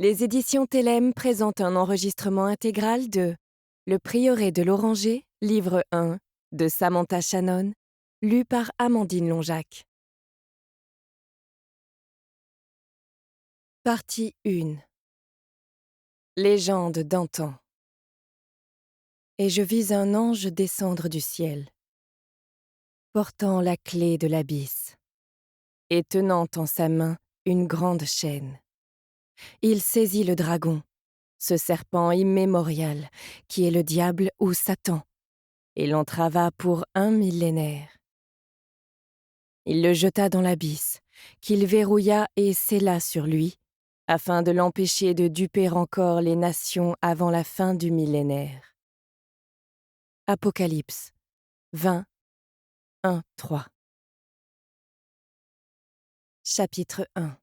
Les éditions Télème présentent un enregistrement intégral de Le Prieuré de l'Oranger, livre 1, de Samantha Shannon, lu par Amandine Lonjac. Partie 1. Légende d'antan. Et je vis un ange descendre du ciel, portant la clé de l'abysse, et tenant en sa main une grande chaîne. Il saisit le dragon, ce serpent immémorial, qui est le diable ou Satan, et l'entrava pour 1 millénaire. Il le jeta dans l'abysse, qu'il verrouilla et scella sur lui, afin de l'empêcher de duper encore les nations avant la fin du millénaire. Apocalypse 20, 1, 3. Chapitre 1.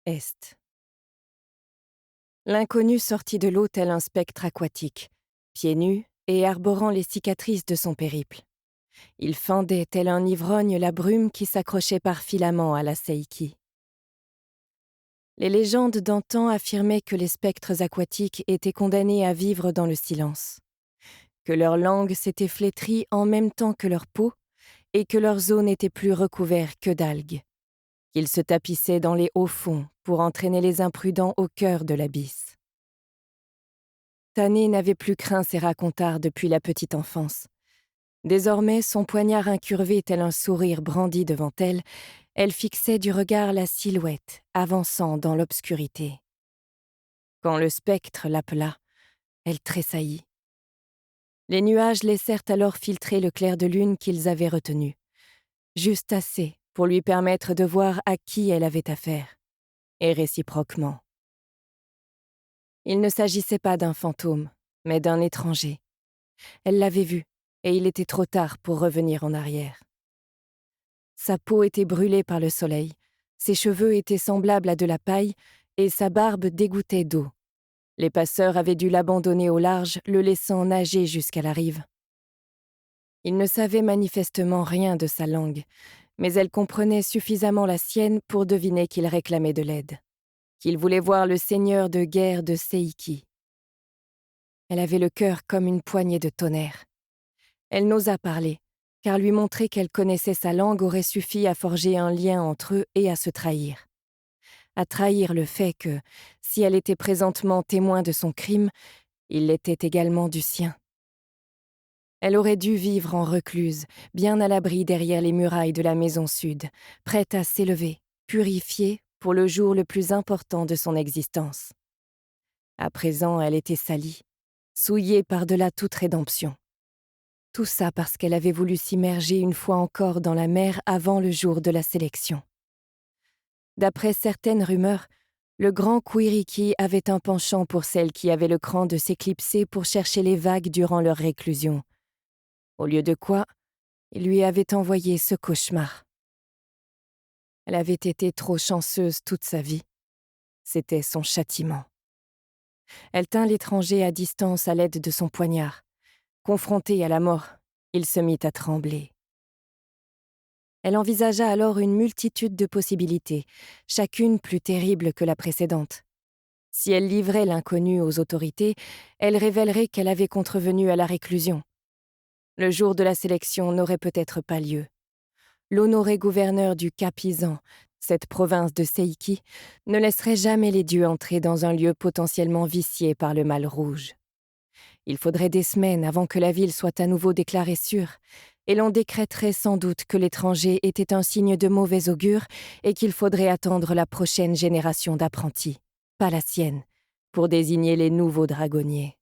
Est. L'inconnu sortit de l'eau tel un spectre aquatique, pieds nus et arborant les cicatrices de son périple. Il fendait tel un ivrogne la brume qui s'accrochait par filaments à la Seiki. Les légendes d'antan affirmaient que les spectres aquatiques étaient condamnés à vivre dans le silence, que leur langue s'était flétrie en même temps que leur peau et que leurs os n'étaient plus recouverts que d'algues, qu'ils se tapissaient dans les hauts fonds pour entraîner les imprudents au cœur de l'abysse. Tané n'avait plus craint ces racontards depuis la petite enfance. Désormais, son poignard incurvé tel un sourire brandi devant elle, elle fixait du regard la silhouette avançant dans l'obscurité. Quand le spectre l'appela, elle tressaillit. Les nuages laissèrent alors filtrer le clair de lune qu'ils avaient retenu, juste assez pour lui permettre de voir à qui elle avait affaire, et réciproquement. Il ne s'agissait pas d'un fantôme, mais d'un étranger. Elle l'avait vu, et il était trop tard pour revenir en arrière. Sa peau était brûlée par le soleil, ses cheveux étaient semblables à de la paille, et sa barbe dégouttait d'eau. Les passeurs avaient dû l'abandonner au large, le laissant nager jusqu'à la rive. Il ne savait manifestement rien de sa langue, mais elle comprenait suffisamment la sienne pour deviner qu'il réclamait de l'aide, qu'il voulait voir le seigneur de guerre de Seiki. Elle avait le cœur comme une poignée de tonnerre. Elle n'osa parler, car lui montrer qu'elle connaissait sa langue aurait suffi à forger un lien entre eux et à se trahir. À trahir le fait que, si elle était présentement témoin de son crime, il l'était également du sien. Elle aurait dû vivre en recluse, bien à l'abri derrière les murailles de la maison sud, prête à s'élever, purifiée pour le jour le plus important de son existence. À présent, elle était salie, souillée par-delà toute rédemption. Tout ça parce qu'elle avait voulu s'immerger une fois encore dans la mer avant le jour de la sélection. D'après certaines rumeurs, le grand Kuiriki avait un penchant pour celles qui avaient le cran de s'éclipser pour chercher les vagues durant leur réclusion. Au lieu de quoi, il lui avait envoyé ce cauchemar. Elle avait été trop chanceuse toute sa vie. C'était son châtiment. Elle tint l'étranger à distance à l'aide de son poignard. Confronté à la mort, il se mit à trembler. Elle envisagea alors une multitude de possibilités, chacune plus terrible que la précédente. Si elle livrait l'inconnu aux autorités, elle révélerait qu'elle avait contrevenu à la réclusion. Le jour de la sélection n'aurait peut-être pas lieu. L'honoré gouverneur du Cap-Isan, cette province de Seiki, ne laisserait jamais les dieux entrer dans un lieu potentiellement vicié par le mal rouge. Il faudrait des semaines avant que la ville soit à nouveau déclarée sûre, et l'on décréterait sans doute que l'étranger était un signe de mauvais augure et qu'il faudrait attendre la prochaine génération d'apprentis, pas la sienne, pour désigner les nouveaux dragonniers.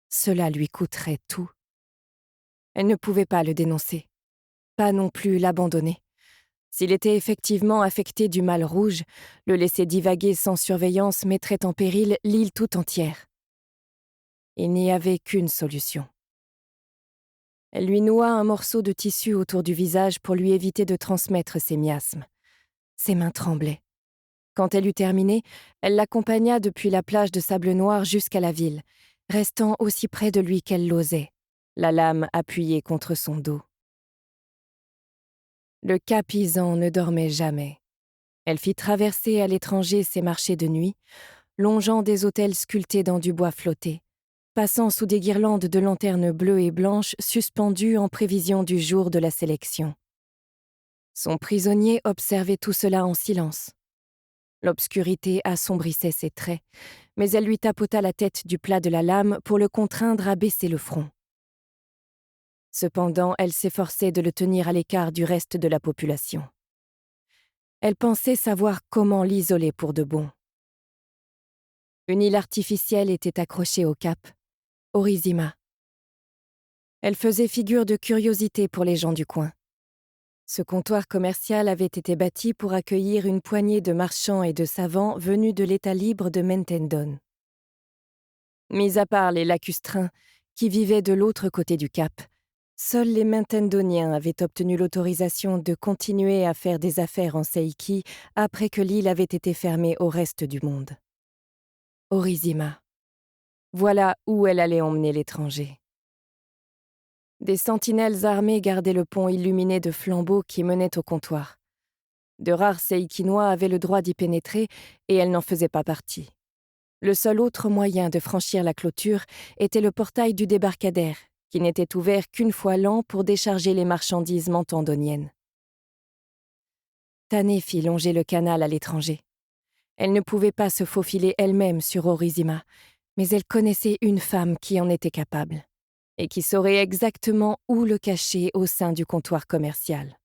Cela lui coûterait tout. Elle ne pouvait pas le dénoncer, pas non plus l'abandonner. S'il était effectivement affecté du mal rouge, le laisser divaguer sans surveillance mettrait en péril l'île tout entière. Il n'y avait qu'une solution. Elle lui noua un morceau de tissu autour du visage pour lui éviter de transmettre ses miasmes. Ses mains tremblaient. Quand elle eut terminé, elle l'accompagna depuis la plage de sable noir jusqu'à la ville, restant aussi près de lui qu'elle l'osait, la lame appuyée contre son dos. Le Cap-Isan ne dormait jamais. Elle fit traverser à l'étranger ses marchés de nuit, longeant des autels sculptés dans du bois flotté, passant sous des guirlandes de lanternes bleues et blanches suspendues en prévision du jour de la sélection. Son prisonnier observait tout cela en silence. L'obscurité assombrissait ses traits, mais elle lui tapota la tête du plat de la lame pour le contraindre à baisser le front. Cependant, elle s'efforçait de le tenir à l'écart du reste de la population. Elle pensait savoir comment l'isoler pour de bon. Une île artificielle était accrochée au cap, Orizima. Elle faisait figure de curiosité pour les gens du coin. Ce comptoir commercial avait été bâti pour accueillir une poignée de marchands et de savants venus de l'État libre de Mentendon. Mis à part les lacustrins, qui vivaient de l'autre côté du cap, seuls les Mentendoniens avaient obtenu l'autorisation de continuer à faire des affaires en Seiki après que l'île avait été fermée au reste du monde. Orizima. Voilà où elle allait emmener l'étranger. Des sentinelles armées gardaient le pont illuminé de flambeaux qui menait au comptoir. De rares Seikinois avaient le droit d'y pénétrer et elle n'en faisait pas partie. Le seul autre moyen de franchir la clôture était le portail du débarcadère, qui n'était ouvert qu'une fois l'an pour décharger les marchandises mentendoniennes. Tané fit longer le canal à l'étranger. Elle ne pouvait pas se faufiler elle-même sur Orizima, mais elle connaissait une femme qui en était capable, et qui saurait exactement où le cacher au sein du comptoir commercial.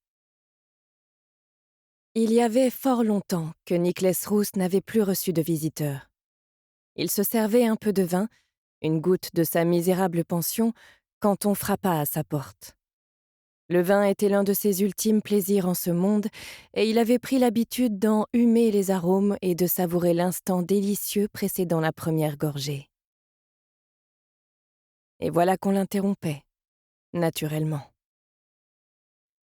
Il y avait fort longtemps que Nicholas Roos n'avait plus reçu de visiteurs. Il se servait un peu de vin, une goutte de sa misérable pension, quand on frappa à sa porte. Le vin était l'un de ses ultimes plaisirs en ce monde, et il avait pris l'habitude d'en humer les arômes et de savourer l'instant délicieux précédant la première gorgée. Et voilà qu'on l'interrompait, naturellement.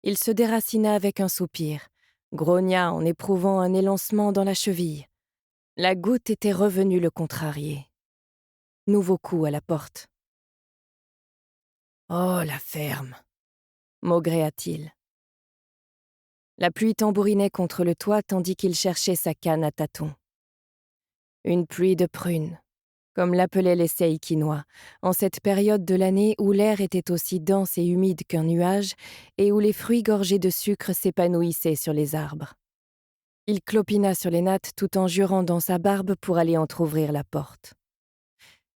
Il se déracina avec un soupir, grogna en éprouvant un élancement dans la cheville. La goutte était revenue le contrarier. Nouveau coup à la porte. « Oh, la ferme !» maugréa-t-il. La pluie tambourinait contre le toit tandis qu'il cherchait sa canne à tâtons. Une pluie de prunes, comme l'appelaient les Seikinois, en cette période de l'année où l'air était aussi dense et humide qu'un nuage et où les fruits gorgés de sucre s'épanouissaient sur les arbres. Il clopina sur les nattes tout en jurant dans sa barbe pour aller entr'ouvrir la porte.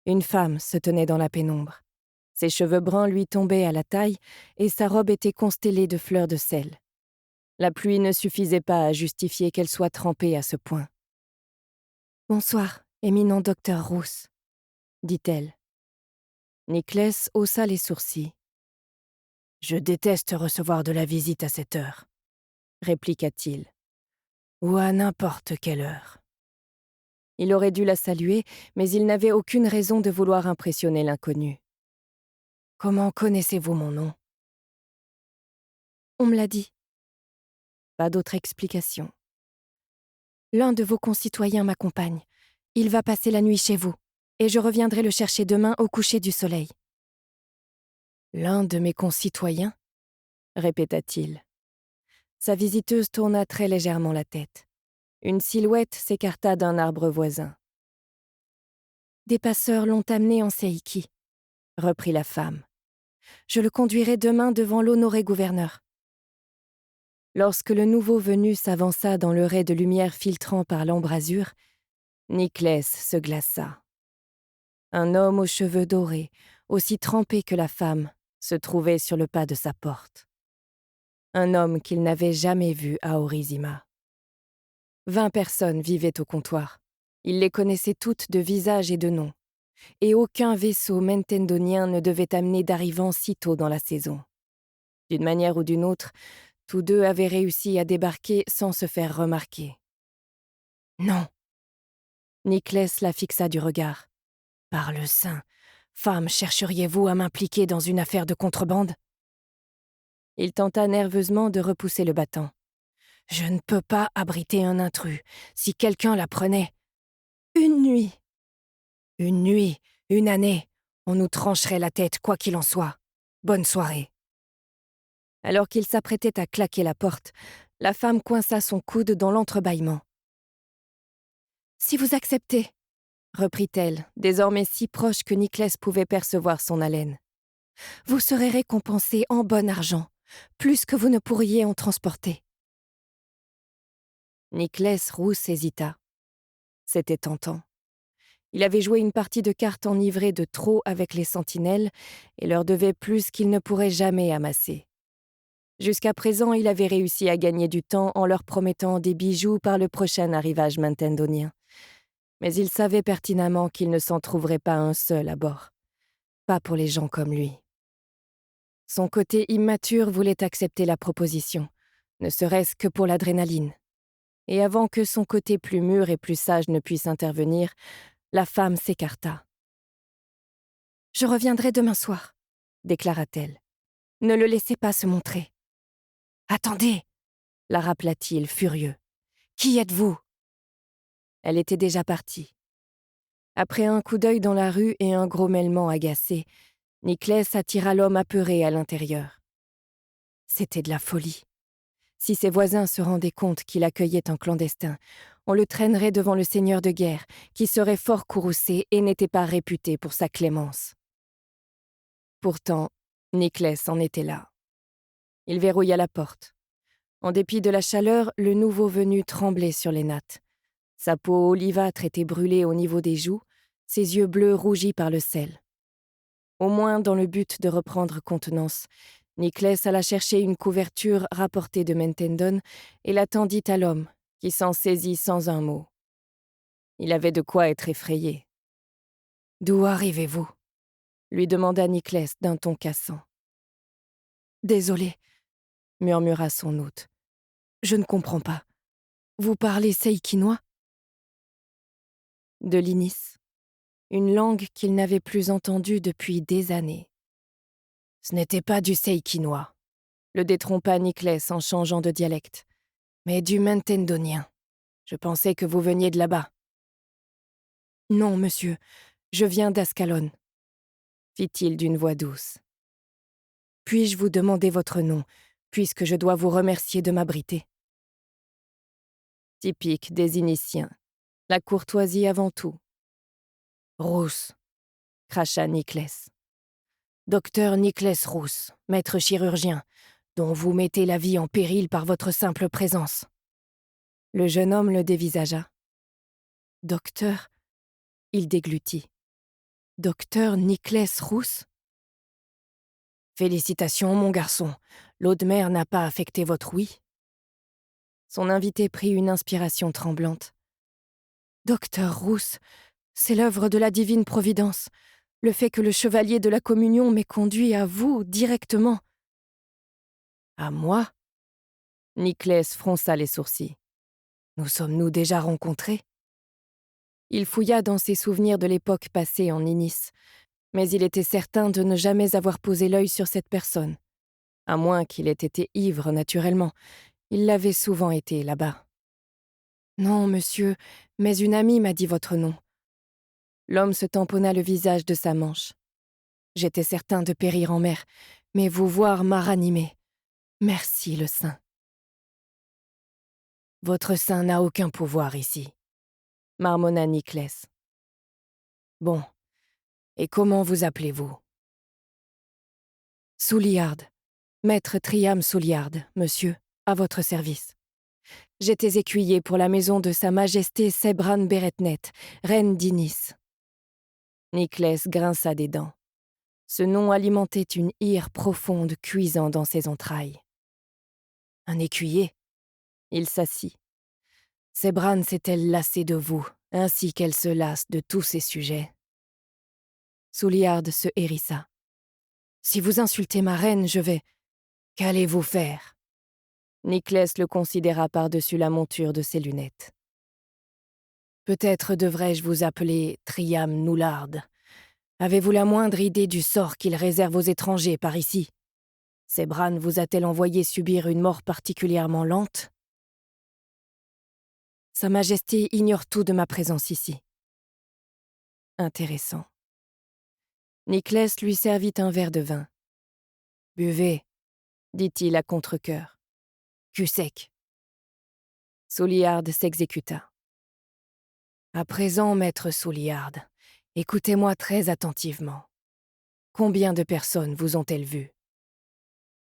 Une femme se tenait dans la pénombre. Ses cheveux bruns lui tombaient à la taille et sa robe était constellée de fleurs de sel. La pluie ne suffisait pas à justifier qu'elle soit trempée à ce point. « Bonsoir, éminent docteur Roos », dit-elle. Nicholas haussa les sourcils. « Je déteste recevoir de la visite à cette heure », répliqua-t-il. « Ou à n'importe quelle heure. » Il aurait dû la saluer, mais il n'avait aucune raison de vouloir impressionner l'inconnu. « Comment connaissez-vous mon nom ?»« On me l'a dit. » Pas d'autre explication. « L'un de vos concitoyens m'accompagne. Il va passer la nuit chez vous, et je reviendrai le chercher demain au coucher du soleil. »« L'un de mes concitoyens ?» répéta-t-il. Sa visiteuse tourna très légèrement la tête. Une silhouette s'écarta d'un arbre voisin. « Des passeurs l'ont amené en Seiki, » reprit la femme. « Je le conduirai demain devant l'honoré gouverneur. » Lorsque le nouveau venu s'avança dans le rai de lumière filtrant par l'embrasure, Nicholas se glaça. Un homme aux cheveux dorés, aussi trempé que la femme, se trouvait sur le pas de sa porte. Un homme qu'il n'avait jamais vu à Orizima. 20 personnes vivaient au comptoir. Il les connaissait toutes de visage et de nom. Et aucun vaisseau mentendonien ne devait amener d'arrivants si tôt dans la saison. D'une manière ou d'une autre, tous deux avaient réussi à débarquer sans se faire remarquer. « Non !» Nicholas la fixa du regard. « Par le saint, femme, chercheriez-vous à m'impliquer dans une affaire de contrebande ?» Il tenta nerveusement de repousser le battant. « Je ne peux pas abriter un intrus. Si quelqu'un la prenait... »« Une nuit !»« Une nuit, une année. On nous trancherait la tête quoi qu'il en soit. Bonne soirée. » Alors qu'il s'apprêtait à claquer la porte, la femme coinça son coude dans l'entrebâillement. « Si vous acceptez, reprit-elle, désormais si proche que Niclès pouvait percevoir son haleine. Vous serez récompensé en bon argent, plus que vous ne pourriez en transporter. Niclès rousse hésita. C'était tentant. Il avait joué une partie de cartes enivrée de trop avec les sentinelles et leur devait plus qu'il ne pourrait jamais amasser. Jusqu'à présent, il avait réussi à gagner du temps en leur promettant des bijoux par le prochain arrivage mentendonien. Mais il savait pertinemment qu'il ne s'en trouverait pas un seul à bord. Pas pour les gens comme lui. Son côté immature voulait accepter la proposition, ne serait-ce que pour l'adrénaline. Et avant que son côté plus mûr et plus sage ne puisse intervenir, la femme s'écarta. « Je reviendrai demain soir », déclara-t-elle. « Ne le laissez pas se montrer. »« Attendez !» la rappela-t-il, furieux. « Qui êtes-vous » Elle était déjà partie. Après un coup d'œil dans la rue et un grommellement agacé, Niclès attira l'homme apeuré à l'intérieur. C'était de la folie. Si ses voisins se rendaient compte qu'il accueillait un clandestin, on le traînerait devant le seigneur de guerre, qui serait fort courroucé et n'était pas réputé pour sa clémence. Pourtant, Niclès en était là. Il verrouilla la porte. En dépit de la chaleur, le nouveau venu tremblait sur les nattes. Sa peau olivâtre était brûlée au niveau des joues, ses yeux bleus rougis par le sel. Au moins, dans le but de reprendre contenance, Niclès alla chercher une couverture rapportée de Mentendon et la tendit à l'homme, qui s'en saisit sans un mot. Il avait de quoi être effrayé. « D'où arrivez-vous » lui demanda Niclès d'un ton cassant. « Désolé, » murmura son hôte. « Je ne comprends pas. Vous parlez seikinois » De l'Inis, une langue qu'il n'avait plus entendue depuis des années. « Ce n'était pas du seikinois » le détrompa Niclès en changeant de dialecte, « mais du mentendonien. Je pensais que vous veniez de là-bas. »« Non, monsieur, je viens d'Ascalon, » fit-il d'une voix douce. « Puis-je vous demander votre nom, puisque je dois vous remercier de m'abriter ?» Typique des Initiens, la courtoisie avant tout. « Rousse » cracha Niclès. « Docteur Niclès Rousse, maître chirurgien, dont vous mettez la vie en péril par votre simple présence. » Le jeune homme le dévisagea. « Docteur » il déglutit. « Docteur Niclès Rousse ?» « Félicitations, mon garçon. L'eau de mer n'a pas affecté votre ouïe. » Son invité prit une inspiration tremblante. « Docteur Rousse, c'est l'œuvre de la divine providence. Le fait que le chevalier de la communion m'ait conduit à vous directement. »« À moi ?» Niclès fronça les sourcils. « Nous sommes-nous déjà rencontrés ?» Il fouilla dans ses souvenirs de l'époque passée en Inis, mais il était certain de ne jamais avoir posé l'œil sur cette personne. À moins qu'il ait été ivre, naturellement. Il l'avait souvent été, là-bas. « Non, monsieur, mais une amie m'a dit votre nom. » L'homme se tamponna le visage de sa manche. « J'étais certain de périr en mer, mais vous voir m'a ranimé. Merci, le saint. » « Votre saint n'a aucun pouvoir ici, » marmonna Niclès. « Bon, et comment vous appelez-vous ?»« Souliard, maître Triam Souliard, monsieur, à votre service. J'étais écuyer pour la maison de Sa Majesté Sebran Beretnet, reine d'Inis. » Niclès grinça des dents. Ce nom alimentait une ire profonde cuisant dans ses entrailles. « Un écuyer ?» Il s'assit. « Sebran s'est-elle lassée de vous, ainsi qu'elle se lasse de tous ses sujets ?» Souliard se hérissa. « Si vous insultez ma reine, je vais... » « Qu'allez-vous faire ?» Niclès le considéra par-dessus la monture de ses lunettes. « Peut-être devrais-je vous appeler Triam Noulard. Avez-vous la moindre idée du sort qu'il réserve aux étrangers par ici? Sebran vous a-t-elle envoyé subir une mort particulièrement lente? Sa Majesté ignore tout de ma présence ici. » Intéressant. Niclès lui servit un verre de vin. « Buvez, » dit-il à contre-cœur. « Cul sec. » Souliard s'exécuta. À présent, maître Souliard, écoutez-moi très attentivement. Combien de personnes vous ont-elles vu?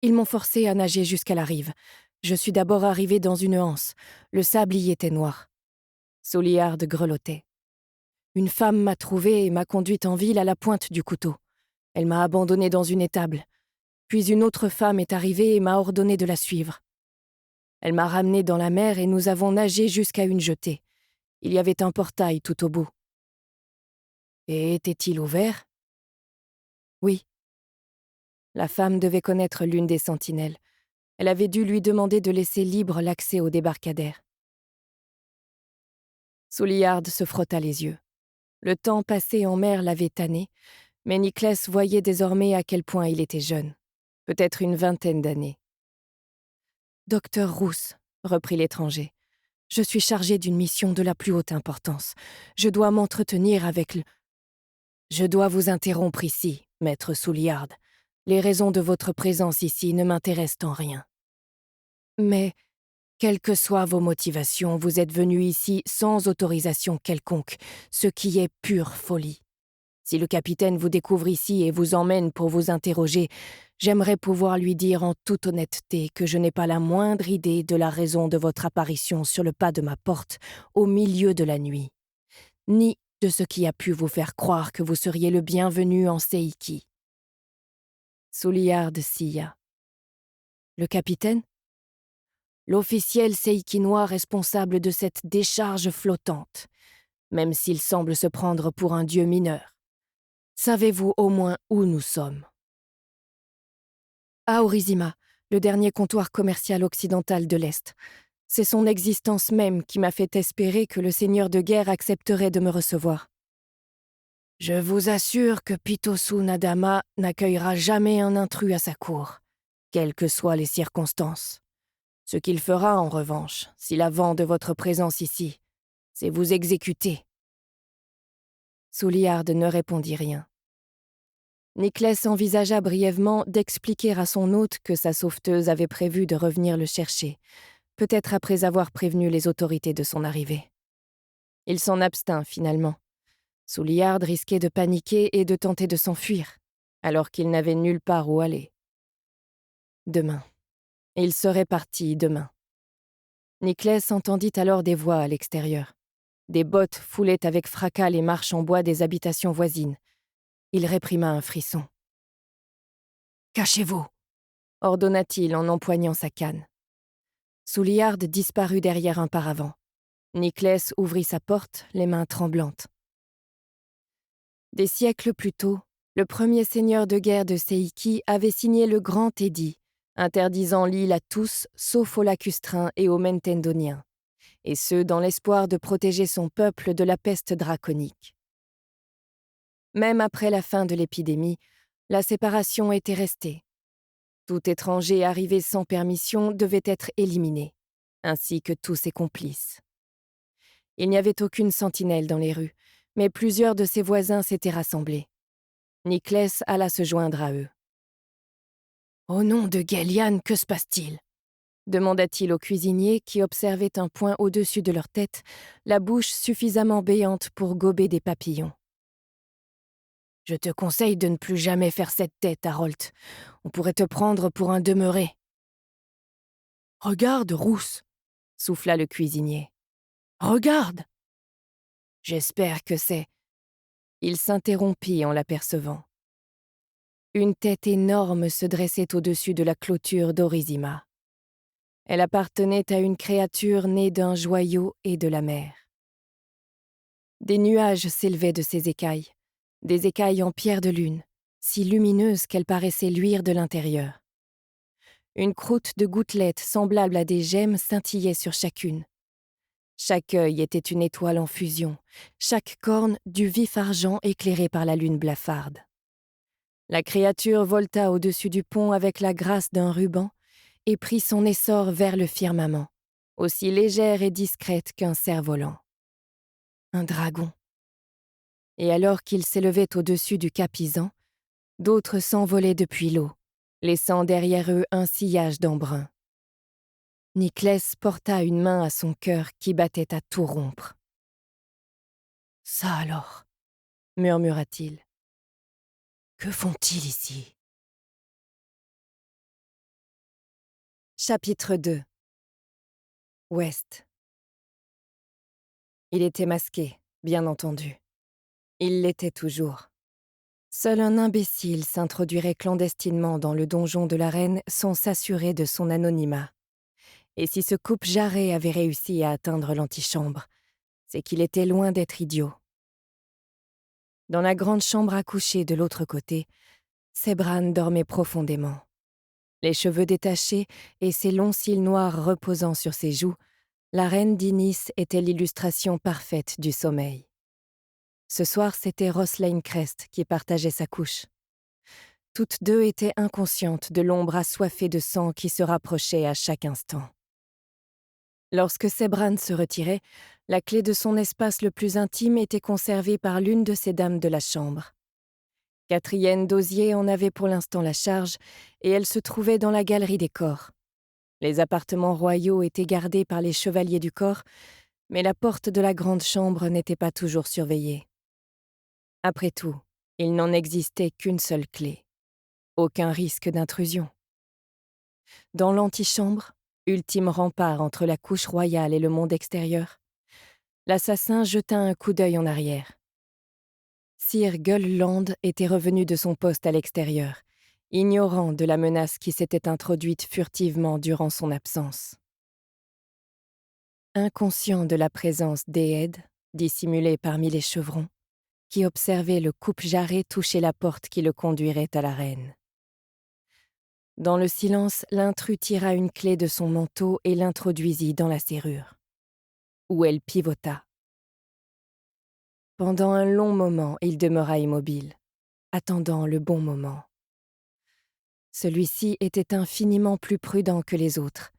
Ils m'ont forcé à nager jusqu'à la rive. Je suis d'abord arrivé dans une anse. Le sable y était noir. Souliard grelottait. Une femme m'a trouvé et m'a conduite en ville à la pointe du couteau. Elle m'a abandonné dans une étable. Puis une autre femme est arrivée et m'a ordonné de la suivre. Elle m'a ramené dans la mer et nous avons nagé jusqu'à une jetée. Il y avait un portail tout au bout. Et était-il ouvert? Oui. La femme devait connaître l'une des sentinelles. Elle avait dû lui demander de laisser libre l'accès au débarcadère. Souliard se frotta les yeux. Le temps passé en mer l'avait tanné, mais Niclès voyait désormais à quel point il était jeune. Peut-être une vingtaine d'années. « Docteur Rousse, reprit l'étranger, je suis chargé d'une mission de la plus haute importance. Je dois m'entretenir avec le... Je dois vous interrompre ici, maître Souliard. Les raisons de votre présence ici ne m'intéressent en rien. Mais, quelles que soient vos motivations, vous êtes venu ici sans autorisation quelconque, ce qui est pure folie. Si le capitaine vous découvre ici et vous emmène pour vous interroger, j'aimerais pouvoir lui dire en toute honnêteté que je n'ai pas la moindre idée de la raison de votre apparition sur le pas de ma porte au milieu de la nuit, ni de ce qui a pu vous faire croire que vous seriez le bienvenu en Seiki. » Souliard silla. « Le capitaine ? L'officiel seikinois responsable de cette décharge flottante, même s'il semble se prendre pour un dieu mineur. Savez-vous au moins où nous sommes? À Orizima, le dernier comptoir commercial occidental de l'Est. C'est son existence même qui m'a fait espérer que le seigneur de guerre accepterait de me recevoir. Je vous assure que Pitosu Nadama n'accueillera jamais un intrus à sa cour, quelles que soient les circonstances. Ce qu'il fera, en revanche, s'il a vent de votre présence ici, c'est vous exécuter. » Souliard ne répondit rien. Niclès envisagea brièvement d'expliquer à son hôte que sa sauveteuse avait prévu de revenir le chercher, peut-être après avoir prévenu les autorités de son arrivée. Il s'en abstint finalement. Souliard risquait de paniquer et de tenter de s'enfuir, alors qu'il n'avait nulle part où aller. Demain. Il serait parti demain. Niclès entendit alors des voix à l'extérieur. Des bottes foulaient avec fracas les marches en bois des habitations voisines. Il réprima un frisson. « Cachez-vous !» ordonna-t-il en empoignant sa canne. Souliard disparut derrière un paravent. Niclès ouvrit sa porte, les mains tremblantes. Des siècles plus tôt, le premier seigneur de guerre de Seiki avait signé le grand édit, interdisant l'île à tous, sauf aux lacustrins et aux Mentendoniens, et ce dans l'espoir de protéger son peuple de la peste draconique. Même après la fin de l'épidémie, la séparation était restée. Tout étranger arrivé sans permission devait être éliminé, ainsi que tous ses complices. Il n'y avait aucune sentinelle dans les rues, mais plusieurs de ses voisins s'étaient rassemblés. Niclès alla se joindre à eux. « Au nom de Géliane, que se passe-t-il » demanda-t-il au cuisinier qui observait un point au-dessus de leur tête, la bouche suffisamment béante pour gober des papillons. « Je te conseille de ne plus jamais faire cette tête, Harold. On pourrait te prendre pour un demeuré. »« Regarde, Rousse !» souffla le cuisinier. « Regarde !» « J'espère que c'est... » Il s'interrompit en l'apercevant. Une tête énorme se dressait au-dessus de la clôture d'Orizima. Elle appartenait à une créature née d'un joyau et de la mer. Des nuages s'élevaient de ses écailles, des écailles en pierre de lune, si lumineuses qu'elles paraissaient luire de l'intérieur. Une croûte de gouttelettes semblable à des gemmes scintillait sur chacune. Chaque œil était une étoile en fusion, chaque corne du vif argent éclairé par la lune blafarde. La créature volta au-dessus du pont avec la grâce d'un ruban et prit son essor vers le firmament, aussi légère et discrète qu'un cerf-volant. Un dragon. Et alors qu'il s'élevait au-dessus du cap Isan, d'autres s'envolaient depuis l'eau, laissant derrière eux un sillage d'embrun. Niclès porta une main à son cœur qui battait à tout rompre. Ça alors, murmura-t-il. Que font-ils ici? Chapitre 2. Ouest. Il était masqué, bien entendu. Il l'était toujours. Seul un imbécile s'introduirait clandestinement dans le donjon de la reine sans s'assurer de son anonymat. Et si ce coupe-jarret avait réussi à atteindre l'antichambre, c'est qu'il était loin d'être idiot. Dans la grande chambre à coucher de l'autre côté, Sebran dormait profondément. Les cheveux détachés et ses longs cils noirs reposant sur ses joues, la reine d'Inis était l'illustration parfaite du sommeil. Ce soir, c'était Roselaine Crest qui partageait sa couche. Toutes deux étaient inconscientes de l'ombre assoiffée de sang qui se rapprochait à chaque instant. Lorsque Sebran se retirait, la clé de son espace le plus intime était conservée par l'une de ces dames de la chambre. Catherine d'Osier en avait pour l'instant la charge, et elle se trouvait dans la galerie des corps. Les appartements royaux étaient gardés par les chevaliers du corps, mais la porte de la grande chambre n'était pas toujours surveillée. Après tout, il n'en existait qu'une seule clé. Aucun risque d'intrusion. Dans l'antichambre, ultime rempart entre la couche royale et le monde extérieur, l'assassin jeta un coup d'œil en arrière. Sir Gullland était revenu de son poste à l'extérieur, ignorant de la menace qui s'était introduite furtivement durant son absence. Inconscient de la présence d'Eed, dissimulé parmi les chevrons, qui observait le coupe-jarret toucher la porte qui le conduirait à la reine. Dans le silence, l'intrus tira une clé de son manteau et l'introduisit dans la serrure, où elle pivota. Pendant un long moment, il demeura immobile, attendant le bon moment. Celui-ci était infiniment plus prudent que les autres.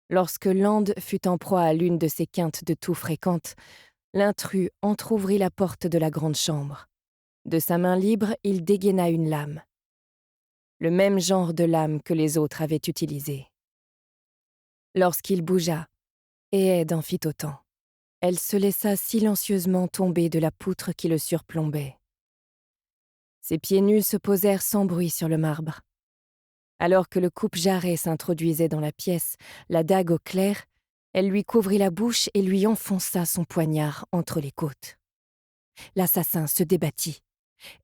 Lorsque Land fut en proie à l'une de ces quintes de toux fréquentes, l'intrus entr'ouvrit la porte de la grande chambre. De sa main libre, il dégaina une lame. Le même genre de lame que les autres avaient utilisé. Lorsqu'il bougea, Eed en fit autant. Elle se laissa silencieusement tomber de la poutre qui le surplombait. Ses pieds nus se posèrent sans bruit sur le marbre. Alors que le coupe-jarret s'introduisait dans la pièce, la dague au clair, elle lui couvrit la bouche et lui enfonça son poignard entre les côtes. L'assassin se débattit.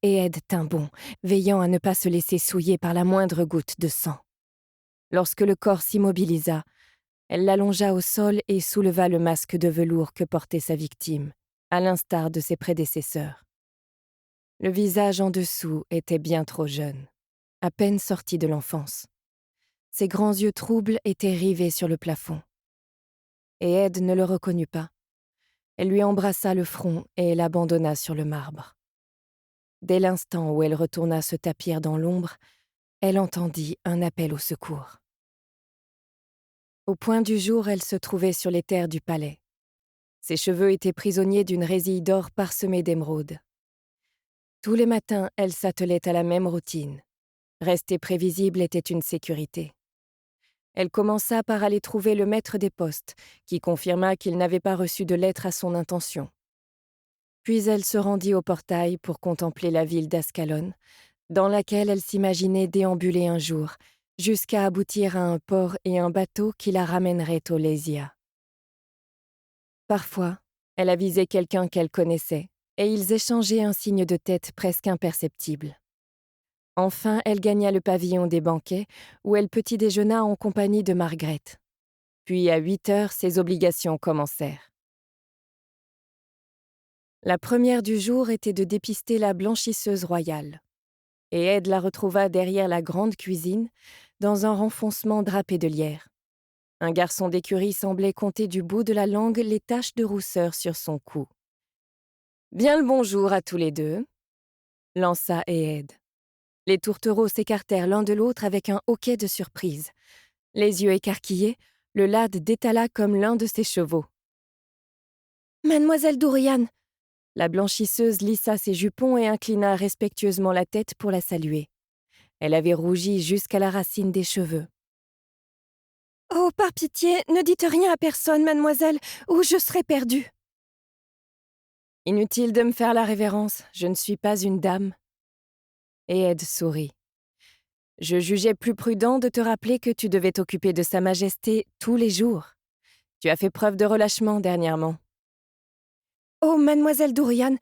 Eed tint bon, veillant à ne pas se laisser souiller par la moindre goutte de sang. Lorsque le corps s'immobilisa, elle l'allongea au sol et souleva le masque de velours que portait sa victime, à l'instar de ses prédécesseurs. Le visage en dessous était bien trop jeune, à peine sorti de l'enfance. Ses grands yeux troubles étaient rivés sur le plafond. Eed ne le reconnut pas. Elle lui embrassa le front et l'abandonna sur le marbre. Dès l'instant où elle retourna se tapir dans l'ombre, elle entendit un appel au secours. Au point du jour, elle se trouvait sur les terres du palais. Ses cheveux étaient prisonniers d'une résille d'or parsemée d'émeraudes. Tous les matins, elle s'attelait à la même routine. Rester prévisible était une sécurité. Elle commença par aller trouver le maître des postes, qui confirma qu'il n'avait pas reçu de lettre à son intention. Puis elle se rendit au portail pour contempler la ville d'Ascalon, dans laquelle elle s'imaginait déambuler un jour, jusqu'à aboutir à un port et un bateau qui la ramènerait au Lésia. Parfois, elle avisait quelqu'un qu'elle connaissait, et ils échangeaient un signe de tête presque imperceptible. Enfin, elle gagna le pavillon des banquets, où elle petit déjeuna en compagnie de Margaret. Puis à 8 heures, ses obligations commencèrent. La première du jour était de dépister la blanchisseuse royale. Et Ed la retrouva derrière la grande cuisine, dans un renfoncement drapé de lierre. Un garçon d'écurie semblait compter du bout de la langue les taches de rousseur sur son cou. « Bien le bonjour à tous les deux », lança Ed. Les tourtereaux s'écartèrent l'un de l'autre avec un hoquet de surprise. Les yeux écarquillés, le lad détala comme l'un de ses chevaux. « Mademoiselle Dorian !» La blanchisseuse lissa ses jupons et inclina respectueusement la tête pour la saluer. Elle avait rougi jusqu'à la racine des cheveux. « Oh, par pitié, ne dites rien à personne, mademoiselle, ou je serai perdue. » Inutile de me faire la révérence, je ne suis pas une dame. Éed sourit. Je jugeais plus prudent de te rappeler que tu devais t'occuper de Sa Majesté tous les jours. Tu as fait preuve de relâchement dernièrement. Oh, mademoiselle Dourian,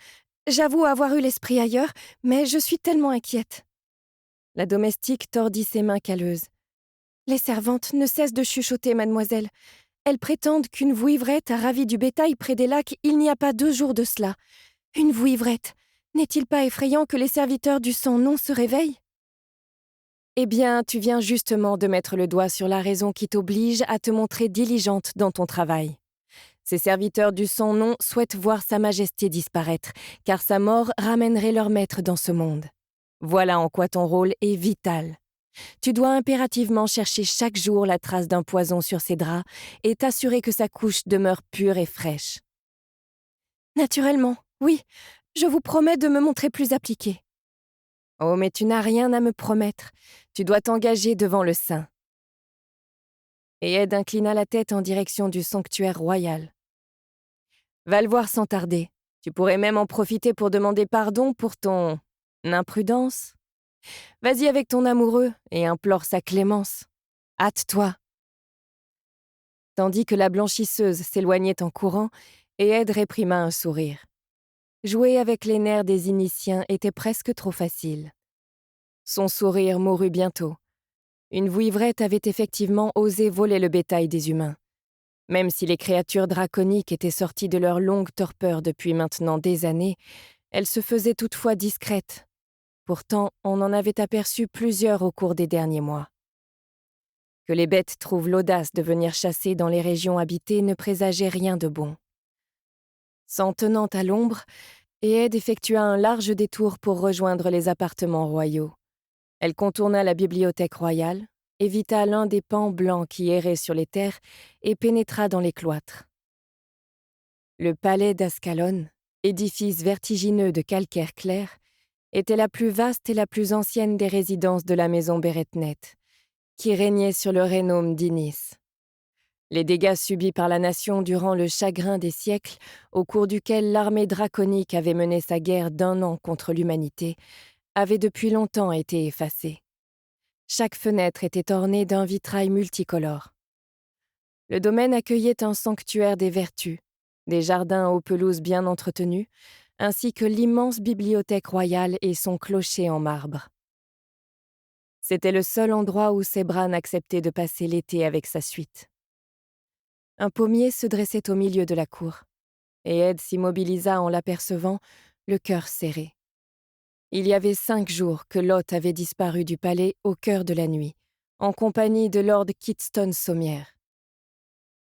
j'avoue avoir eu l'esprit ailleurs, mais je suis tellement inquiète. La domestique tordit ses mains calleuses. Les servantes ne cessent de chuchoter, mademoiselle. Elles prétendent qu'une vouivrette a ravi du bétail près des lacs il n'y a pas 2 jours de cela. Une vouivrette! N'est-il pas effrayant que les serviteurs du sang non se réveillent? Eh bien, tu viens justement de mettre le doigt sur la raison qui t'oblige à te montrer diligente dans ton travail. Ces serviteurs du sang non souhaitent voir Sa Majesté disparaître, car sa mort ramènerait leur maître dans ce monde. Voilà en quoi ton rôle est vital. Tu dois impérativement chercher chaque jour la trace d'un poison sur ses draps et t'assurer que sa couche demeure pure et fraîche. Naturellement, oui, je vous promets de me montrer plus appliquée. Oh, mais tu n'as rien à me promettre. Tu dois t'engager devant le saint. Et Ed inclina la tête en direction du sanctuaire royal. Va le voir sans tarder. Tu pourrais même en profiter pour demander pardon pour ton imprudence. Vas-y avec ton amoureux et implore sa clémence. Hâte-toi. Tandis que la blanchisseuse s'éloignait en courant, Ed réprima un sourire. Jouer avec les nerfs des Initiens était presque trop facile. Son sourire mourut bientôt. Une vouivrette avait effectivement osé voler le bétail des humains. Même si les créatures draconiques étaient sorties de leur longue torpeur depuis maintenant des années, elles se faisaient toutefois discrètes. Pourtant, on en avait aperçu plusieurs au cours des derniers mois. Que les bêtes trouvent l'audace de venir chasser dans les régions habitées ne présageait rien de bon. S'en tenant à l'ombre, Éed effectua un large détour pour rejoindre les appartements royaux. Elle contourna la bibliothèque royale, évita l'un des paons blancs qui erraient sur les terres et pénétra dans les cloîtres. Le palais d'Ascalon, édifice vertigineux de calcaire clair, était la plus vaste et la plus ancienne des résidences de la maison Béretnet, qui régnait sur le Rhénome d'Inis. Les dégâts subis par la nation durant le chagrin des siècles, au cours duquel l'armée draconique avait mené sa guerre d'1 an contre l'humanité, avaient depuis longtemps été effacés. Chaque fenêtre était ornée d'un vitrail multicolore. Le domaine accueillait un sanctuaire des vertus, des jardins aux pelouses bien entretenus, ainsi que l'immense bibliothèque royale et son clocher en marbre. C'était le seul endroit où Sebran acceptait de passer l'été avec sa suite. Un pommier se dressait au milieu de la cour, et Ed s'immobilisa en l'apercevant, le cœur serré. Il y avait 5 jours que Lot avait disparu du palais au cœur de la nuit, en compagnie de Lord Kidston Sommière.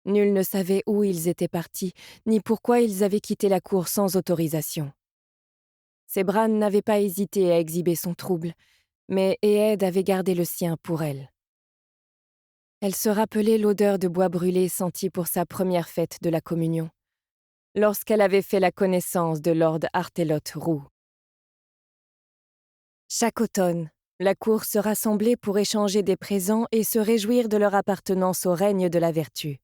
Nul ne savait où ils étaient partis, ni pourquoi ils avaient quitté la cour sans autorisation. Sebran n'avait pas hésité à exhiber son trouble, mais Éed avait gardé le sien pour elle. Elle se rappelait l'odeur de bois brûlé sentie pour sa première fête de la communion, lorsqu'elle avait fait la connaissance de Lord Artelot Roux. Chaque automne, la cour se rassemblait pour échanger des présents et se réjouir de leur appartenance au règne de la vertu.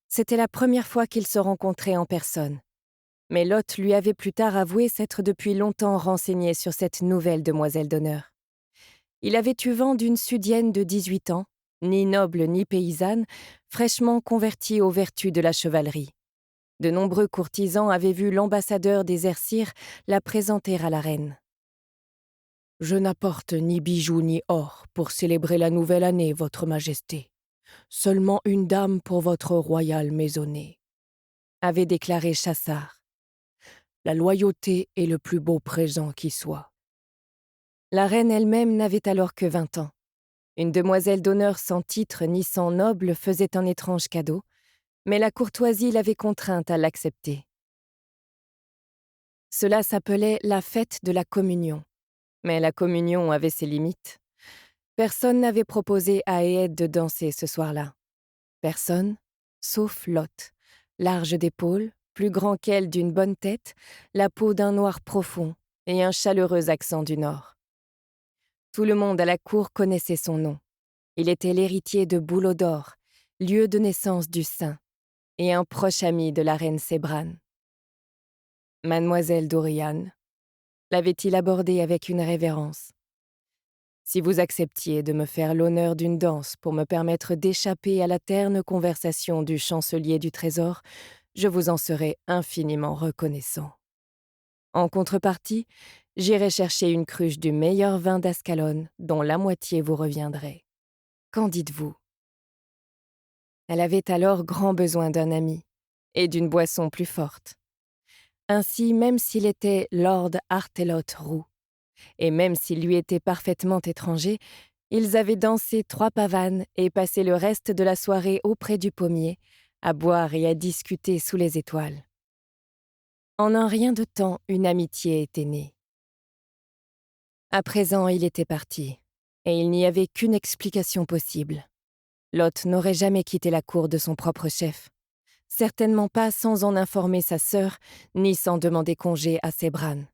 C'était la première fois qu'ils se rencontraient en personne. Mais Lot lui avait plus tard avoué s'être depuis longtemps renseigné sur cette nouvelle demoiselle d'honneur. Il avait eu vent d'une Sudienne de 18 ans, ni noble ni paysanne, fraîchement convertie aux vertus de la chevalerie. De nombreux courtisans avaient vu l'ambassadeur des Ersirs la présenter à la reine. « Je n'apporte ni bijoux ni or pour célébrer la nouvelle année, votre majesté. Seulement une dame pour votre royale maisonnée, » avait déclaré Chassard. « La loyauté est le plus beau présent qui soit. » La reine elle-même n'avait alors que 20 ans. Une demoiselle d'honneur sans titre ni sans noble faisait un étrange cadeau, mais la courtoisie l'avait contrainte à l'accepter. Cela s'appelait la fête de la communion. Mais la communion avait ses limites. Personne n'avait proposé à Éed de danser ce soir-là. Personne, sauf Lot, large d'épaules, plus grand qu'elle d'une bonne tête, la peau d'un noir profond et un chaleureux accent du Nord. Tout le monde à la cour connaissait son nom. Il était l'héritier de Boulodor, lieu de naissance du saint, et un proche ami de la reine Sebran. Mademoiselle Dorian, l'avait-il abordé avec une révérence. Si vous acceptiez de me faire l'honneur d'une danse pour me permettre d'échapper à la terne conversation du chancelier du Trésor, je vous en serais infiniment reconnaissant. En contrepartie, j'irai chercher une cruche du meilleur vin d'Ascalon, dont la moitié vous reviendrait. Qu'en dites-vous? Elle avait alors grand besoin d'un ami, et d'une boisson plus forte. Ainsi, même s'il était Lord Artelot Roux, et même s'il lui était parfaitement étranger, ils avaient dansé 3 pavanes et passé le reste de la soirée auprès du pommier, à boire et à discuter sous les étoiles. En un rien de temps, une amitié était née. À présent, il était parti, et il n'y avait qu'une explication possible. Lot n'aurait jamais quitté la cour de son propre chef, certainement pas sans en informer sa sœur, ni sans demander congé à Sebran.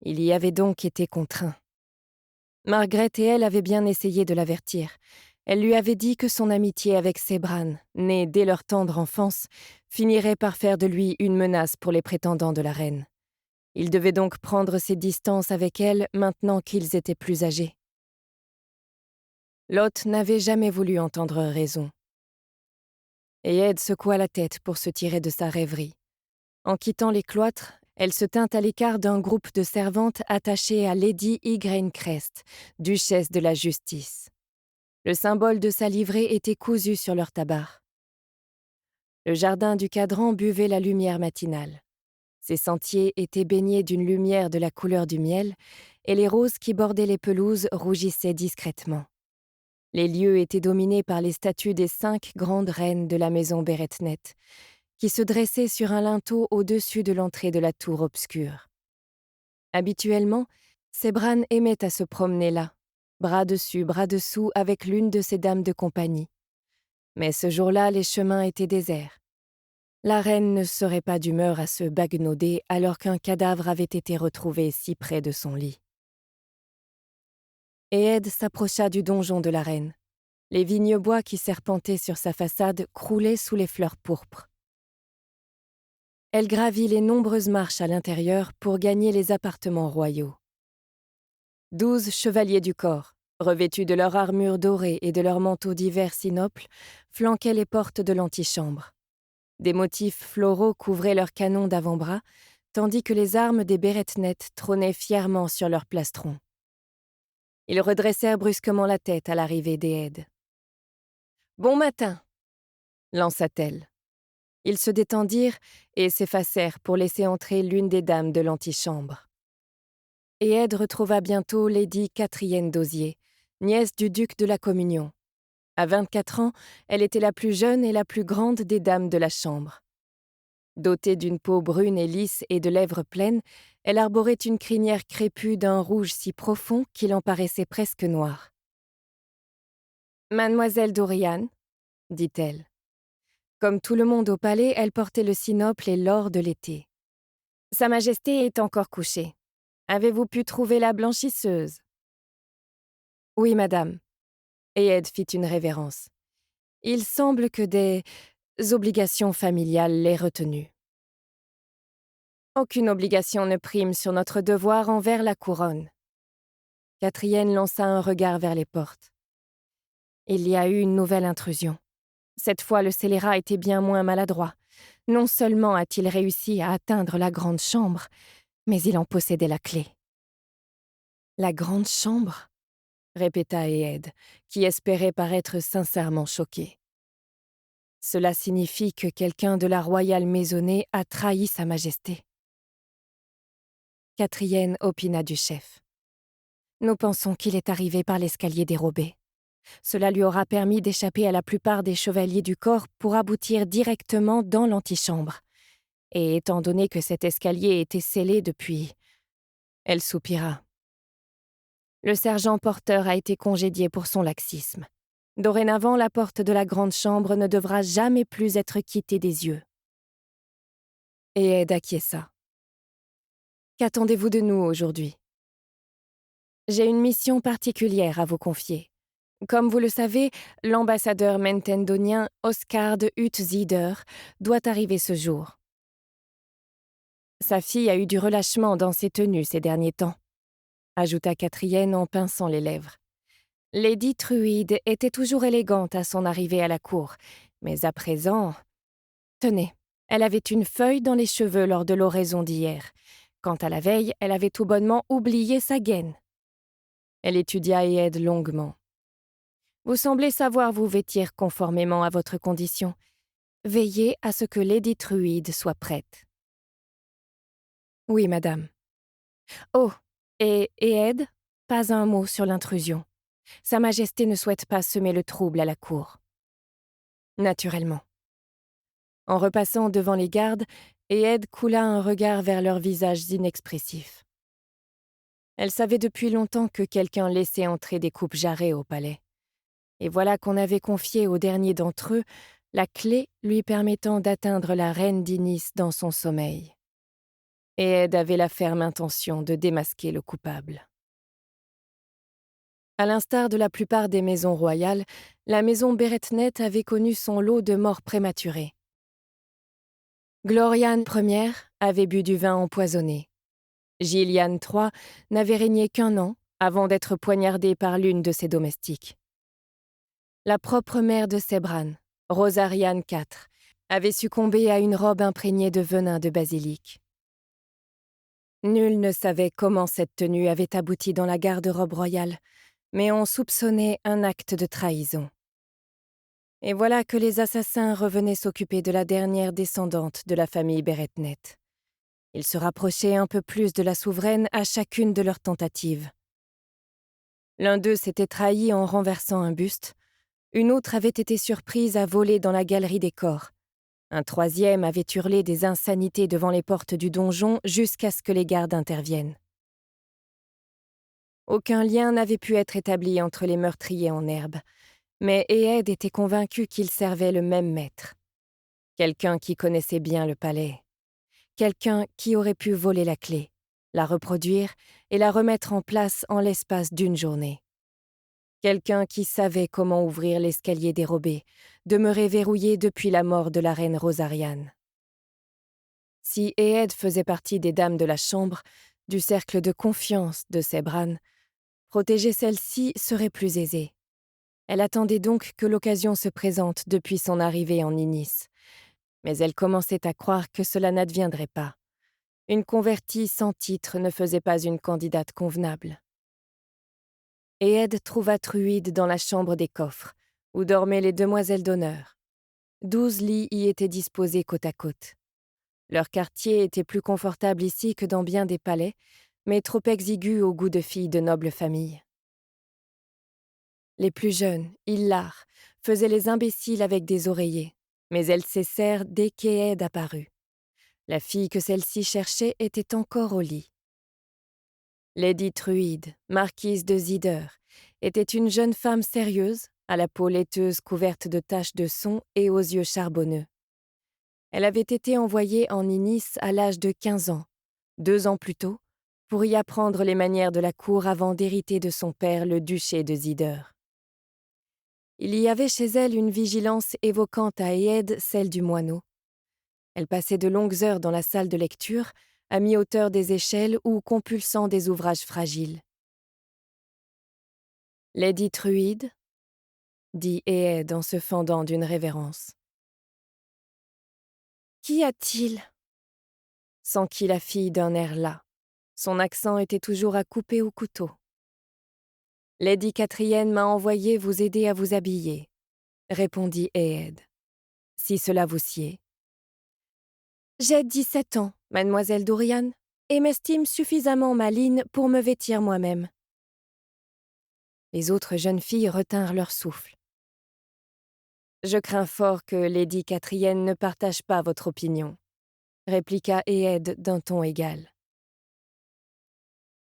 Il y avait donc été contraint. Margaret et elle avaient bien essayé de l'avertir. Elle lui avait dit que son amitié avec Sebran, née dès leur tendre enfance, finirait par faire de lui une menace pour les prétendants de la reine. Il devait donc prendre ses distances avec elle maintenant qu'ils étaient plus âgés. Lot n'avait jamais voulu entendre raison. Et Ed secoua la tête pour se tirer de sa rêverie. En quittant les cloîtres, elle se tint à l'écart d'un groupe de servantes attachées à Lady Igraine Crest, duchesse de la justice. Le symbole de sa livrée était cousu sur leur tabard. Le jardin du cadran buvait la lumière matinale. Ses sentiers étaient baignés d'une lumière de la couleur du miel, et les roses qui bordaient les pelouses rougissaient discrètement. Les lieux étaient dominés par les statues des 5 grandes reines de la maison Beretnet, qui se dressaient sur un linteau au-dessus de l'entrée de la tour obscure. Habituellement, Sebran aimait à se promener là, bras dessus, bras dessous, avec l'une de ses dames de compagnie. Mais ce jour-là, les chemins étaient déserts. La reine ne serait pas d'humeur à se baguenauder alors qu'un cadavre avait été retrouvé si près de son lit. Et Ed s'approcha du donjon de la reine. Les vignes-bois qui serpentaient sur sa façade croulaient sous les fleurs pourpres. Elle gravit les nombreuses marches à l'intérieur pour gagner les appartements royaux. 12 chevaliers du corps, revêtus de leur armure dorée et de leurs manteaux d'hiver sinoples, flanquaient les portes de l'antichambre. Des motifs floraux couvraient leurs canons d'avant-bras, tandis que les armes des Beretnet trônaient fièrement sur leurs plastrons. Ils redressèrent brusquement la tête à l'arrivée des Aides. « Bon matin !» lança-t-elle. Ils se détendirent et s'effacèrent pour laisser entrer l'une des dames de l'antichambre. Et Ed retrouva bientôt Lady Catherine d'Osier, nièce du duc de la Communion. À 24 ans, elle était la plus jeune et la plus grande des dames de la chambre. Dotée d'une peau brune et lisse et de lèvres pleines, elle arborait une crinière crépue d'un rouge si profond qu'il en paraissait presque noir. « Mademoiselle Dorian » dit-elle. Comme tout le monde au palais, elle portait le sinople et l'or de l'été. « Sa Majesté est encore couchée. Avez-vous pu trouver la blanchisseuse ?»« Oui, madame. » Et Ed fit une révérence. « Il semble que des obligations familiales l'aient retenue. » Aucune obligation ne prime sur notre devoir envers la couronne. Catherine lança un regard vers les portes. Il y a eu une nouvelle intrusion. Cette fois, le scélérat était bien moins maladroit. Non seulement a-t-il réussi à atteindre la grande chambre, mais il en possédait la clé. « La grande chambre ?» répéta Ed, qui espérait paraître sincèrement choqué. « Cela signifie que quelqu'un de la royale maisonnée a trahi Sa Majesté. » Catherine opina du chef. « Nous pensons qu'il est arrivé par l'escalier dérobé. Cela lui aura permis d'échapper à la plupart des chevaliers du corps pour aboutir directement dans l'antichambre. Et étant donné que cet escalier était scellé depuis... » Elle soupira. Le sergent porteur a été congédié pour son laxisme. Dorénavant, la porte de la grande chambre ne devra jamais plus être quittée des yeux. Et Ed acquiesça. Qu'attendez-vous de nous aujourd'hui? J'ai une mission particulière à vous confier. Comme vous le savez, l'ambassadeur mentendonien Oscar de Utzieder doit arriver ce jour. Sa fille a eu du relâchement dans ses tenues ces derniers temps, ajouta Catrienne en pinçant les lèvres. Lady Truide était toujours élégante à son arrivée à la cour, mais à présent... Tenez, elle avait une feuille dans les cheveux lors de l'oraison d'hier. Quant à la veille, elle avait tout bonnement oublié sa gaine. Elle étudia Éed longuement. Vous semblez savoir vous vêtir conformément à votre condition. Veillez à ce que Lady Truide soit prête. Oui, madame. Oh, et Éed, pas un mot sur l'intrusion. Sa Majesté ne souhaite pas semer le trouble à la cour. Naturellement. En repassant devant les gardes, Éed coula un regard vers leurs visages inexpressifs. Elle savait depuis longtemps que quelqu'un laissait entrer des coupes jarrées au palais. Et voilà qu'on avait confié au dernier d'entre eux la clé lui permettant d'atteindre la reine d'Inis dans son sommeil. Éed avait la ferme intention de démasquer le coupable. À l'instar de la plupart des maisons royales, la maison Beretnet avait connu son lot de morts prématurées. Gloriane Ier avait bu du vin empoisonné. Gilliane III n'avait régné qu'1 an avant d'être poignardée par l'une de ses domestiques. La propre mère de Sebran, Rosariane IV, avait succombé à une robe imprégnée de venin de basilic. Nul ne savait comment cette tenue avait abouti dans la garde-robe royale, mais on soupçonnait un acte de trahison. Et voilà que les assassins revenaient s'occuper de la dernière descendante de la famille Beretnet. Ils se rapprochaient un peu plus de la souveraine à chacune de leurs tentatives. L'un d'eux s'était trahi en renversant un buste, une autre avait été surprise à voler dans la galerie des corps, un troisième avait hurlé des insanités devant les portes du donjon jusqu'à ce que les gardes interviennent. Aucun lien n'avait pu être établi entre les meurtriers en herbe, mais Éed était convaincu qu'ils servaient le même maître. Quelqu'un qui connaissait bien le palais. Quelqu'un qui aurait pu voler la clé, la reproduire et la remettre en place en l'espace d'une journée. Quelqu'un qui savait comment ouvrir l'escalier dérobé, demeuré verrouillé depuis la mort de la reine Rosariane. Si Éed faisait partie des dames de la chambre, du cercle de confiance de Sebran, protéger celle-ci serait plus aisé. Elle attendait donc que l'occasion se présente depuis son arrivée en Inis. Mais elle commençait à croire que cela n'adviendrait pas. Une convertie sans titre ne faisait pas une candidate convenable. Éed trouva Truide dans la chambre des coffres, où dormaient les demoiselles d'honneur. 12 lits y étaient disposés côte à côte. Leur quartier était plus confortable ici que dans bien des palais, mais trop exigu au goût de filles de noble famille. Les plus jeunes, hilars, faisaient les imbéciles avec des oreillers, mais elles cessèrent dès qu'Éed apparut. La fille que celle-ci cherchait était encore au lit. Lady Truide, marquise de Zider, était une jeune femme sérieuse, à la peau laiteuse couverte de taches de son et aux yeux charbonneux. Elle avait été envoyée en Inis à l'âge de 15 ans, 2 ans plus tôt, pour y apprendre les manières de la cour avant d'hériter de son père le duché de Zider. Il y avait chez elle une vigilance évoquant à Éed celle du moineau. Elle passait de longues heures dans la salle de lecture, à mi-hauteur des échelles ou compulsant des ouvrages fragiles. « Lady Truide » dit Éed en se fendant d'une révérence. « Qu'y a-t-il » s'enquit la fille d'un air las. Son accent était toujours à couper au couteau. « Lady Catrienne m'a envoyé vous aider à vous habiller » répondit Éed. « Si cela vous sied. » J'ai 17 ans, mademoiselle Dorian, et m'estime suffisamment maligne pour me vêtir moi-même. Les autres jeunes filles retinrent leur souffle. Je crains fort que Lady Catrienne ne partage pas votre opinion, répliqua Éed d'un ton égal.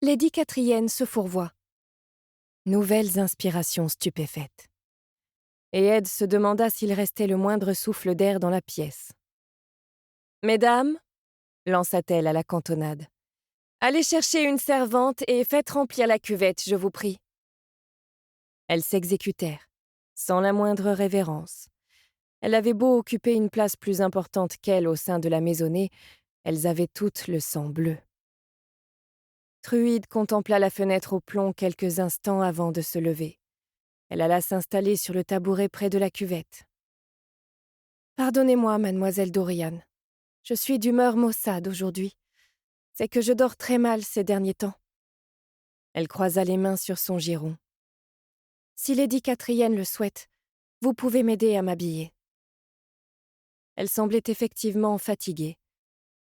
Lady Catrienne se fourvoie. Nouvelles inspirations stupéfaites. Éed se demanda s'il restait le moindre souffle d'air dans la pièce. « Mesdames, lança-t-elle à la cantonade, allez chercher une servante et faites remplir la cuvette, je vous prie. » Elles s'exécutèrent, sans la moindre révérence. Elle avait beau occuper une place plus importante qu'elle au sein de la maisonnée, Elles avaient toutes le sang bleu. Truide contempla la fenêtre au plomb quelques instants avant de se lever. Elle alla s'installer sur le tabouret près de la cuvette. « Pardonnez-moi, mademoiselle Dorian. Je suis d'humeur maussade aujourd'hui. C'est que je dors très mal ces derniers temps. » Elle croisa les mains sur son giron. « Si Lady Catriane le souhaite, vous pouvez m'aider à m'habiller. » Elle semblait effectivement fatiguée,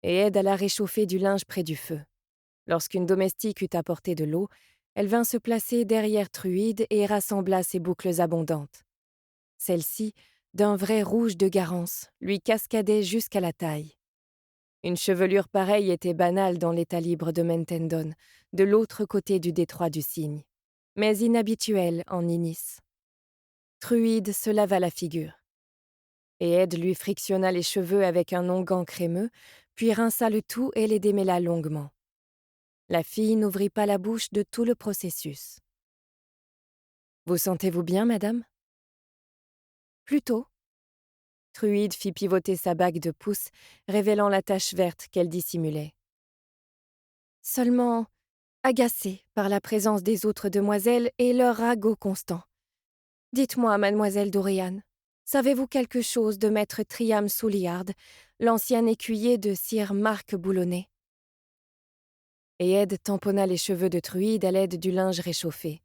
et Ed alla réchauffer du linge près du feu. Lorsqu'une domestique eut apporté de l'eau, elle vint se placer derrière Truide et rassembla ses boucles abondantes. Celle-ci, d'un vrai rouge de Garance, lui cascadait jusqu'à la taille. Une chevelure pareille était banale dans l'état libre de Mentendon, de l'autre côté du détroit du Cygne, mais inhabituelle en Inis. Truide se lava la figure. Et Ed lui frictionna les cheveux avec un onguent crémeux, puis rinça le tout et les démêla longuement. La fille n'ouvrit pas la bouche de tout le processus. « Vous sentez-vous bien, madame ?»« Plutôt. » Truide fit pivoter sa bague de pouce, révélant la tache verte qu'elle dissimulait. « Seulement agacée par la présence des autres demoiselles et leur ragot constant. Dites-moi, mademoiselle Dorian, savez-vous quelque chose de maître Triam Souliard, l'ancien écuyer de sir Marc Boulonnais ?» Et Ed tamponna les cheveux de Truide à l'aide du linge réchauffé.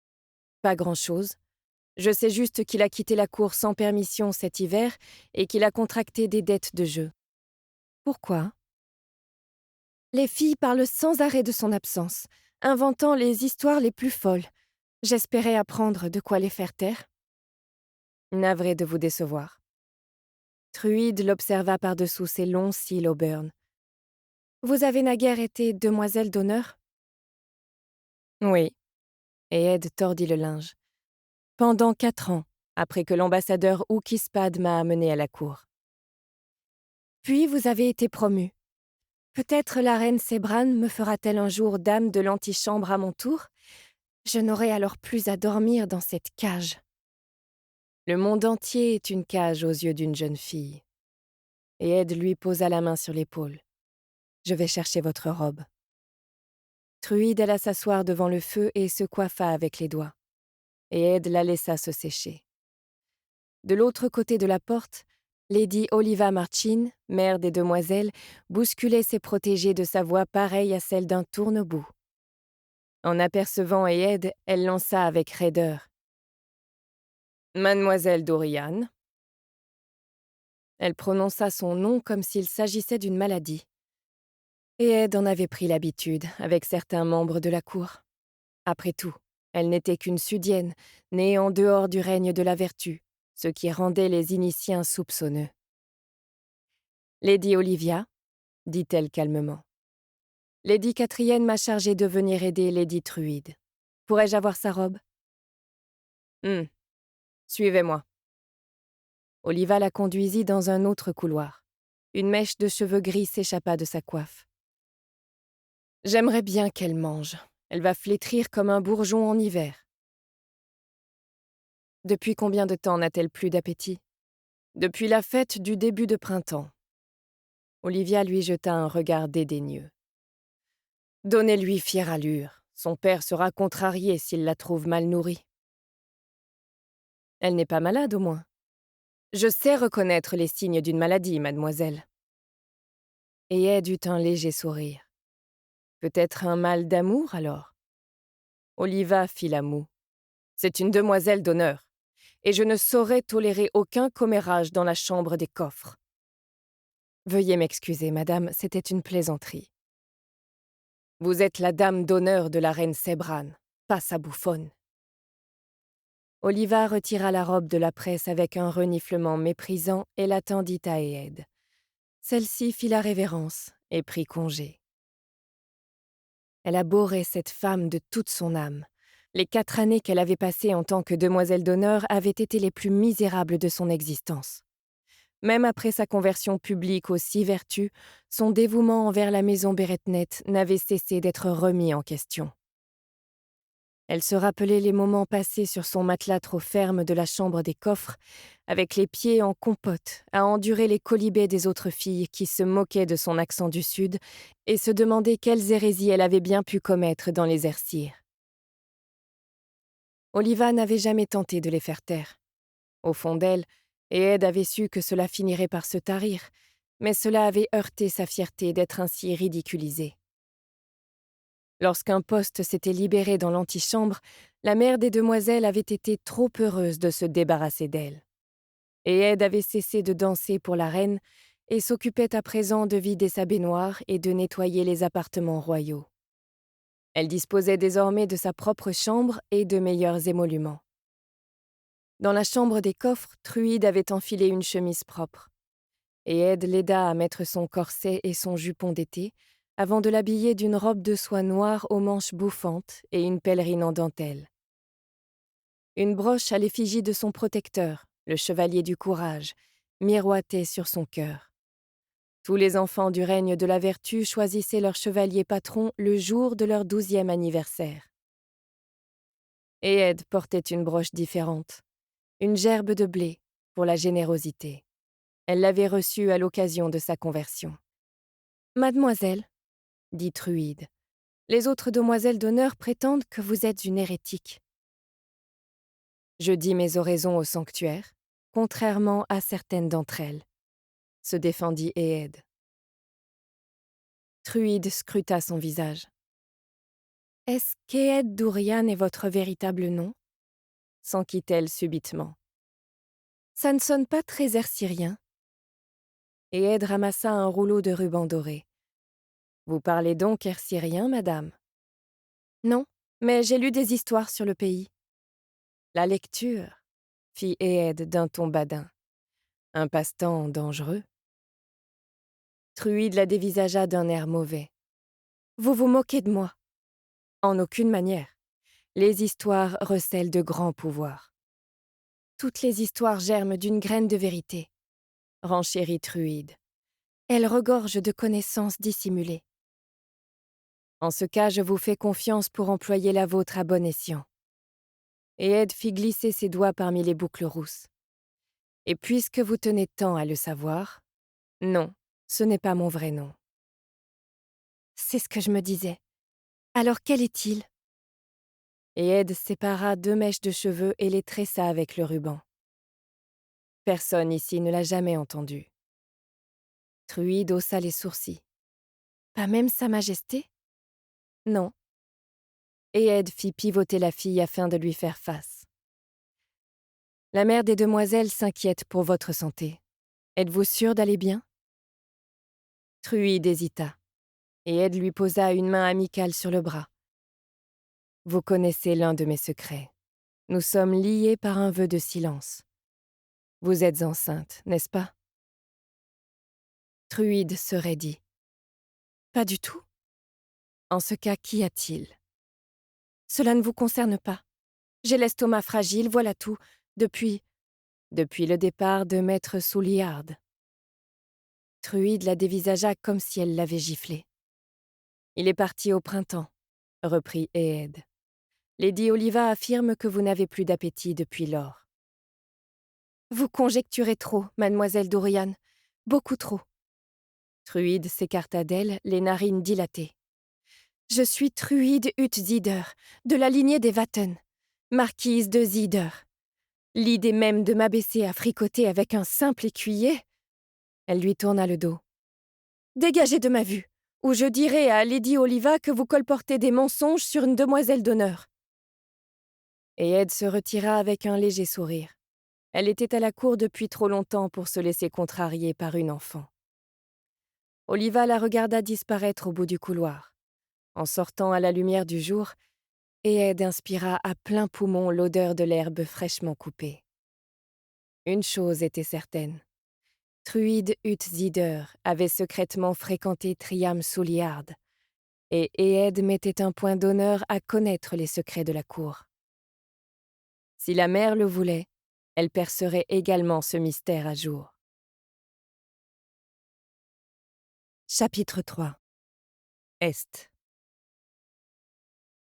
« Pas grand-chose. Je sais juste qu'il a quitté la cour sans permission cet hiver et qu'il a contracté des dettes de jeu. » « Pourquoi ?» Les filles parlent sans arrêt de son absence, inventant les histoires les plus folles. J'espérais apprendre de quoi les faire taire. Navré de vous décevoir. Truide l'observa par-dessous ses longs cils auburn. Vous avez naguère été demoiselle d'honneur ? Oui. Et Ed tordit le linge. Pendant 4 ans, après que l'ambassadeur Oukispad m'a amené à la cour. Puis vous avez été promue. Peut-être la reine Sebran me fera-t-elle un jour dame de l'antichambre à mon tour ? Je n'aurai alors plus à dormir dans cette cage. Le monde entier est une cage aux yeux d'une jeune fille. Et Ed lui posa la main sur l'épaule. Je vais chercher votre robe. Truide alla s'asseoir devant le feu et se coiffa avec les doigts. Et Ed la laissa se sécher. De l'autre côté de la porte, Lady Oliva Marchin, mère des demoiselles, bousculait ses protégées de sa voix pareille à celle d'un tourne-bout. En apercevant Ed, elle lança avec raideur. « Mademoiselle Dorian ?» Elle prononça son nom comme s'il s'agissait d'une maladie. Et Ed en avait pris l'habitude avec certains membres de la cour. Après tout, elle n'était qu'une Sudienne, née en dehors du règne de la vertu, ce qui rendait les initiés soupçonneux. « Lady Olivia ?» dit-elle calmement. « Lady Catriane m'a chargée de venir aider Lady Truide. Pourrais-je avoir sa robe ?»« Suivez-moi. » Oliva la conduisit dans un autre couloir. Une mèche de cheveux gris s'échappa de sa coiffe. « J'aimerais bien qu'elle mange. Elle va flétrir comme un bourgeon en hiver. » Depuis combien de temps n'a-t-elle plus d'appétit ? Depuis la fête du début de printemps. Olivia lui jeta un regard dédaigneux. Donnez-lui fière allure. Son père sera contrarié s'il la trouve mal nourrie. Elle n'est pas malade, au moins. Je sais reconnaître les signes d'une maladie, mademoiselle. Et Ed eut un léger sourire. Peut-être un mal d'amour, alors ? Oliva fit la moue. C'est une demoiselle d'honneur, et je ne saurais tolérer aucun commérage dans la chambre des coffres. Veuillez m'excuser, madame, c'était une plaisanterie. Vous êtes la dame d'honneur de la reine Sebran, pas sa bouffonne. Oliva retira la robe de la presse avec un reniflement méprisant et la tendit à Ed. Celle-ci fit la révérence et prit congé. Elle abhorrait cette femme de toute son âme. Les 4 années qu'elle avait passées en tant que demoiselle d'honneur avaient été les plus misérables de son existence. Même après sa conversion publique aux 6 vertus, son dévouement envers la maison Béretnet n'avait cessé d'être remis en question. Elle se rappelait les moments passés sur son matelas trop ferme de la chambre des coffres, avec les pieds en compote, à endurer les quolibets des autres filles qui se moquaient de son accent du Sud et se demandaient quelles hérésies elle avait bien pu commettre dans les Ersirs. Oliva n'avait jamais tenté de les faire taire. Au fond d'elle, Ed avait su que cela finirait par se tarir, mais cela avait heurté sa fierté d'être ainsi ridiculisée. Lorsqu'un poste s'était libéré dans l'antichambre, la mère des demoiselles avait été trop heureuse de se débarrasser d'elle. Et Ed avait cessé de danser pour la reine et s'occupait à présent de vider sa baignoire et de nettoyer les appartements royaux. Elle disposait désormais de sa propre chambre et de meilleurs émoluments. Dans la chambre des coffres, Truide avait enfilé une chemise propre. Et Ed l'aida à mettre son corset et son jupon d'été, avant de l'habiller d'une robe de soie noire aux manches bouffantes et une pèlerine en dentelle. Une broche à l'effigie de son protecteur, le chevalier du courage, miroitait sur son cœur. Tous les enfants du règne de la vertu choisissaient leur chevalier patron le jour de leur 12e anniversaire. Et Ed portait une broche différente, une gerbe de blé pour la générosité. Elle l'avait reçue à l'occasion de sa conversion. « Mademoiselle, » dit Truide, « les autres demoiselles d'honneur prétendent que vous êtes une hérétique. » Je dis mes oraisons au sanctuaire, contrairement à certaines d'entre elles, se défendit Ed. Truide scruta son visage. Est-ce qu'Eed Dourian est votre véritable nom? S'enquit-elle subitement. Ça ne sonne pas très ersyrien. Ed ramassa un rouleau de ruban doré. Vous parlez donc ersyrien, madame? Non, mais j'ai lu des histoires sur le pays. La lecture, fit Ed d'un ton badin. Un passe-temps dangereux. Truide la dévisagea d'un air mauvais. Vous vous moquez de moi? En aucune manière. Les histoires recèlent de grands pouvoirs. Toutes les histoires germent d'une graine de vérité, renchérit Truide. Elles regorgent de connaissances dissimulées. En ce cas, je vous fais confiance pour employer la vôtre à bon escient. Et Ed fit glisser ses doigts parmi les boucles rousses. Et puisque vous tenez tant à le savoir, non, ce n'est pas mon vrai nom. C'est ce que je me disais. Alors quel est-il? Et Ed sépara 2 mèches de cheveux et les tressa avec le ruban. Personne ici ne l'a jamais entendu. Truide haussa les sourcils. Pas même Sa Majesté? Non. Et Ed fit pivoter la fille afin de lui faire face. La mère des demoiselles s'inquiète pour votre santé. Êtes-vous sûre d'aller bien? Truide hésita, et Ed lui posa une main amicale sur le bras. Vous connaissez l'un de mes secrets. Nous sommes liés par un vœu de silence. Vous êtes enceinte, n'est-ce pas? Truide se raidit. Pas du tout. En ce cas, qu'y a-t-il? Cela ne vous concerne pas. J'ai l'estomac fragile, voilà tout, depuis le départ de maître Souliard. Truide la dévisagea comme si elle l'avait giflé. Il est parti au printemps, reprit Ed. Lady Oliva affirme que vous n'avez plus d'appétit depuis lors. Vous conjecturez trop, mademoiselle Dorian, beaucoup trop. Truide s'écarta d'elle, les narines dilatées. Je suis Truide Utzider, de la lignée des Vatten, marquise de Zider. L'idée même de m'abaisser à fricoter avec un simple écuyer. Elle lui tourna le dos. Dégagez de ma vue, ou je dirai à Lady Oliva que vous colportez des mensonges sur une demoiselle d'honneur. Et Ed se retira avec un léger sourire. Elle était à la cour depuis trop longtemps pour se laisser contrarier par une enfant. Oliva la regarda disparaître au bout du couloir. En sortant à la lumière du jour, et Ed inspira à plein poumon l'odeur de l'herbe fraîchement coupée. Une chose était certaine. Truide Utzider avait secrètement fréquenté Triam Souliard, et Ed mettait un point d'honneur à connaître les secrets de la cour. Si la mère le voulait, elle percerait également ce mystère à jour. Chapitre 3. Est.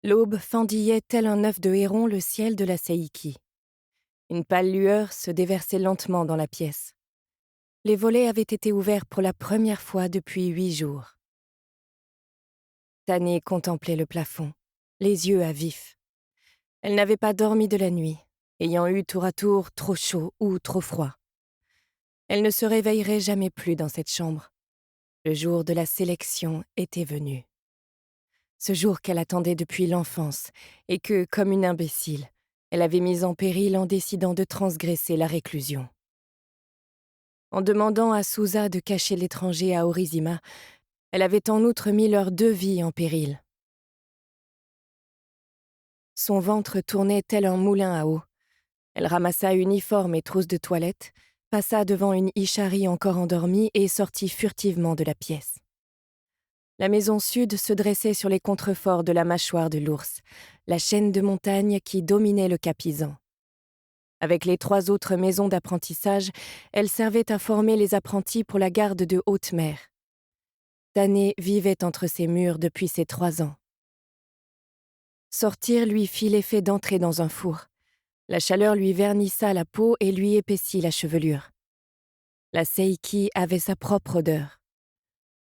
L'aube fendillait tel un œuf de héron le ciel de la Seiki. Une pâle lueur se déversait lentement dans la pièce. Les volets avaient été ouverts pour la première fois depuis 8 jours. Tane contemplait le plafond, les yeux à vif. Elle n'avait pas dormi de la nuit, ayant eu tour à tour trop chaud ou trop froid. Elle ne se réveillerait jamais plus dans cette chambre. Le jour de la sélection était venu. Ce jour qu'elle attendait depuis l'enfance et que, comme une imbécile, elle avait mis en péril en décidant de transgresser la réclusion. En demandant à Souza de cacher l'étranger à Orizima, elle avait en outre mis leurs 2 vies en péril. Son ventre tournait tel un moulin à eau. Elle ramassa uniforme et trousse de toilette, passa devant une Ishari encore endormie et sortit furtivement de la pièce. La maison sud se dressait sur les contreforts de la mâchoire de l'ours, la chaîne de montagnes qui dominait le Capizan. Avec les 3 autres maisons d'apprentissage, elle servait à former les apprentis pour la garde de haute mer. Tane vivait entre ces murs depuis ses 3 ans. Sortir lui fit l'effet d'entrer dans un four. La chaleur lui vernissa la peau et lui épaissit la chevelure. La Seiki avait sa propre odeur.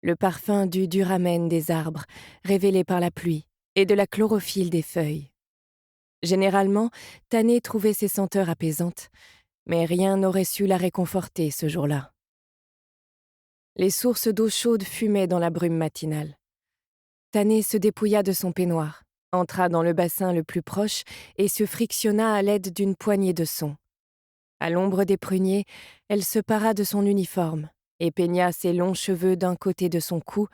Le parfum du duramen des arbres, révélé par la pluie, et de la chlorophylle des feuilles. Généralement, Tane trouvait ces senteurs apaisantes, mais rien n'aurait su la réconforter ce jour-là. Les sources d'eau chaude fumaient dans la brume matinale. Tane se dépouilla de son peignoir, entra dans le bassin le plus proche et se frictionna à l'aide d'une poignée de son. À l'ombre des pruniers, elle se para de son uniforme et peigna ses longs cheveux d'un côté de son cou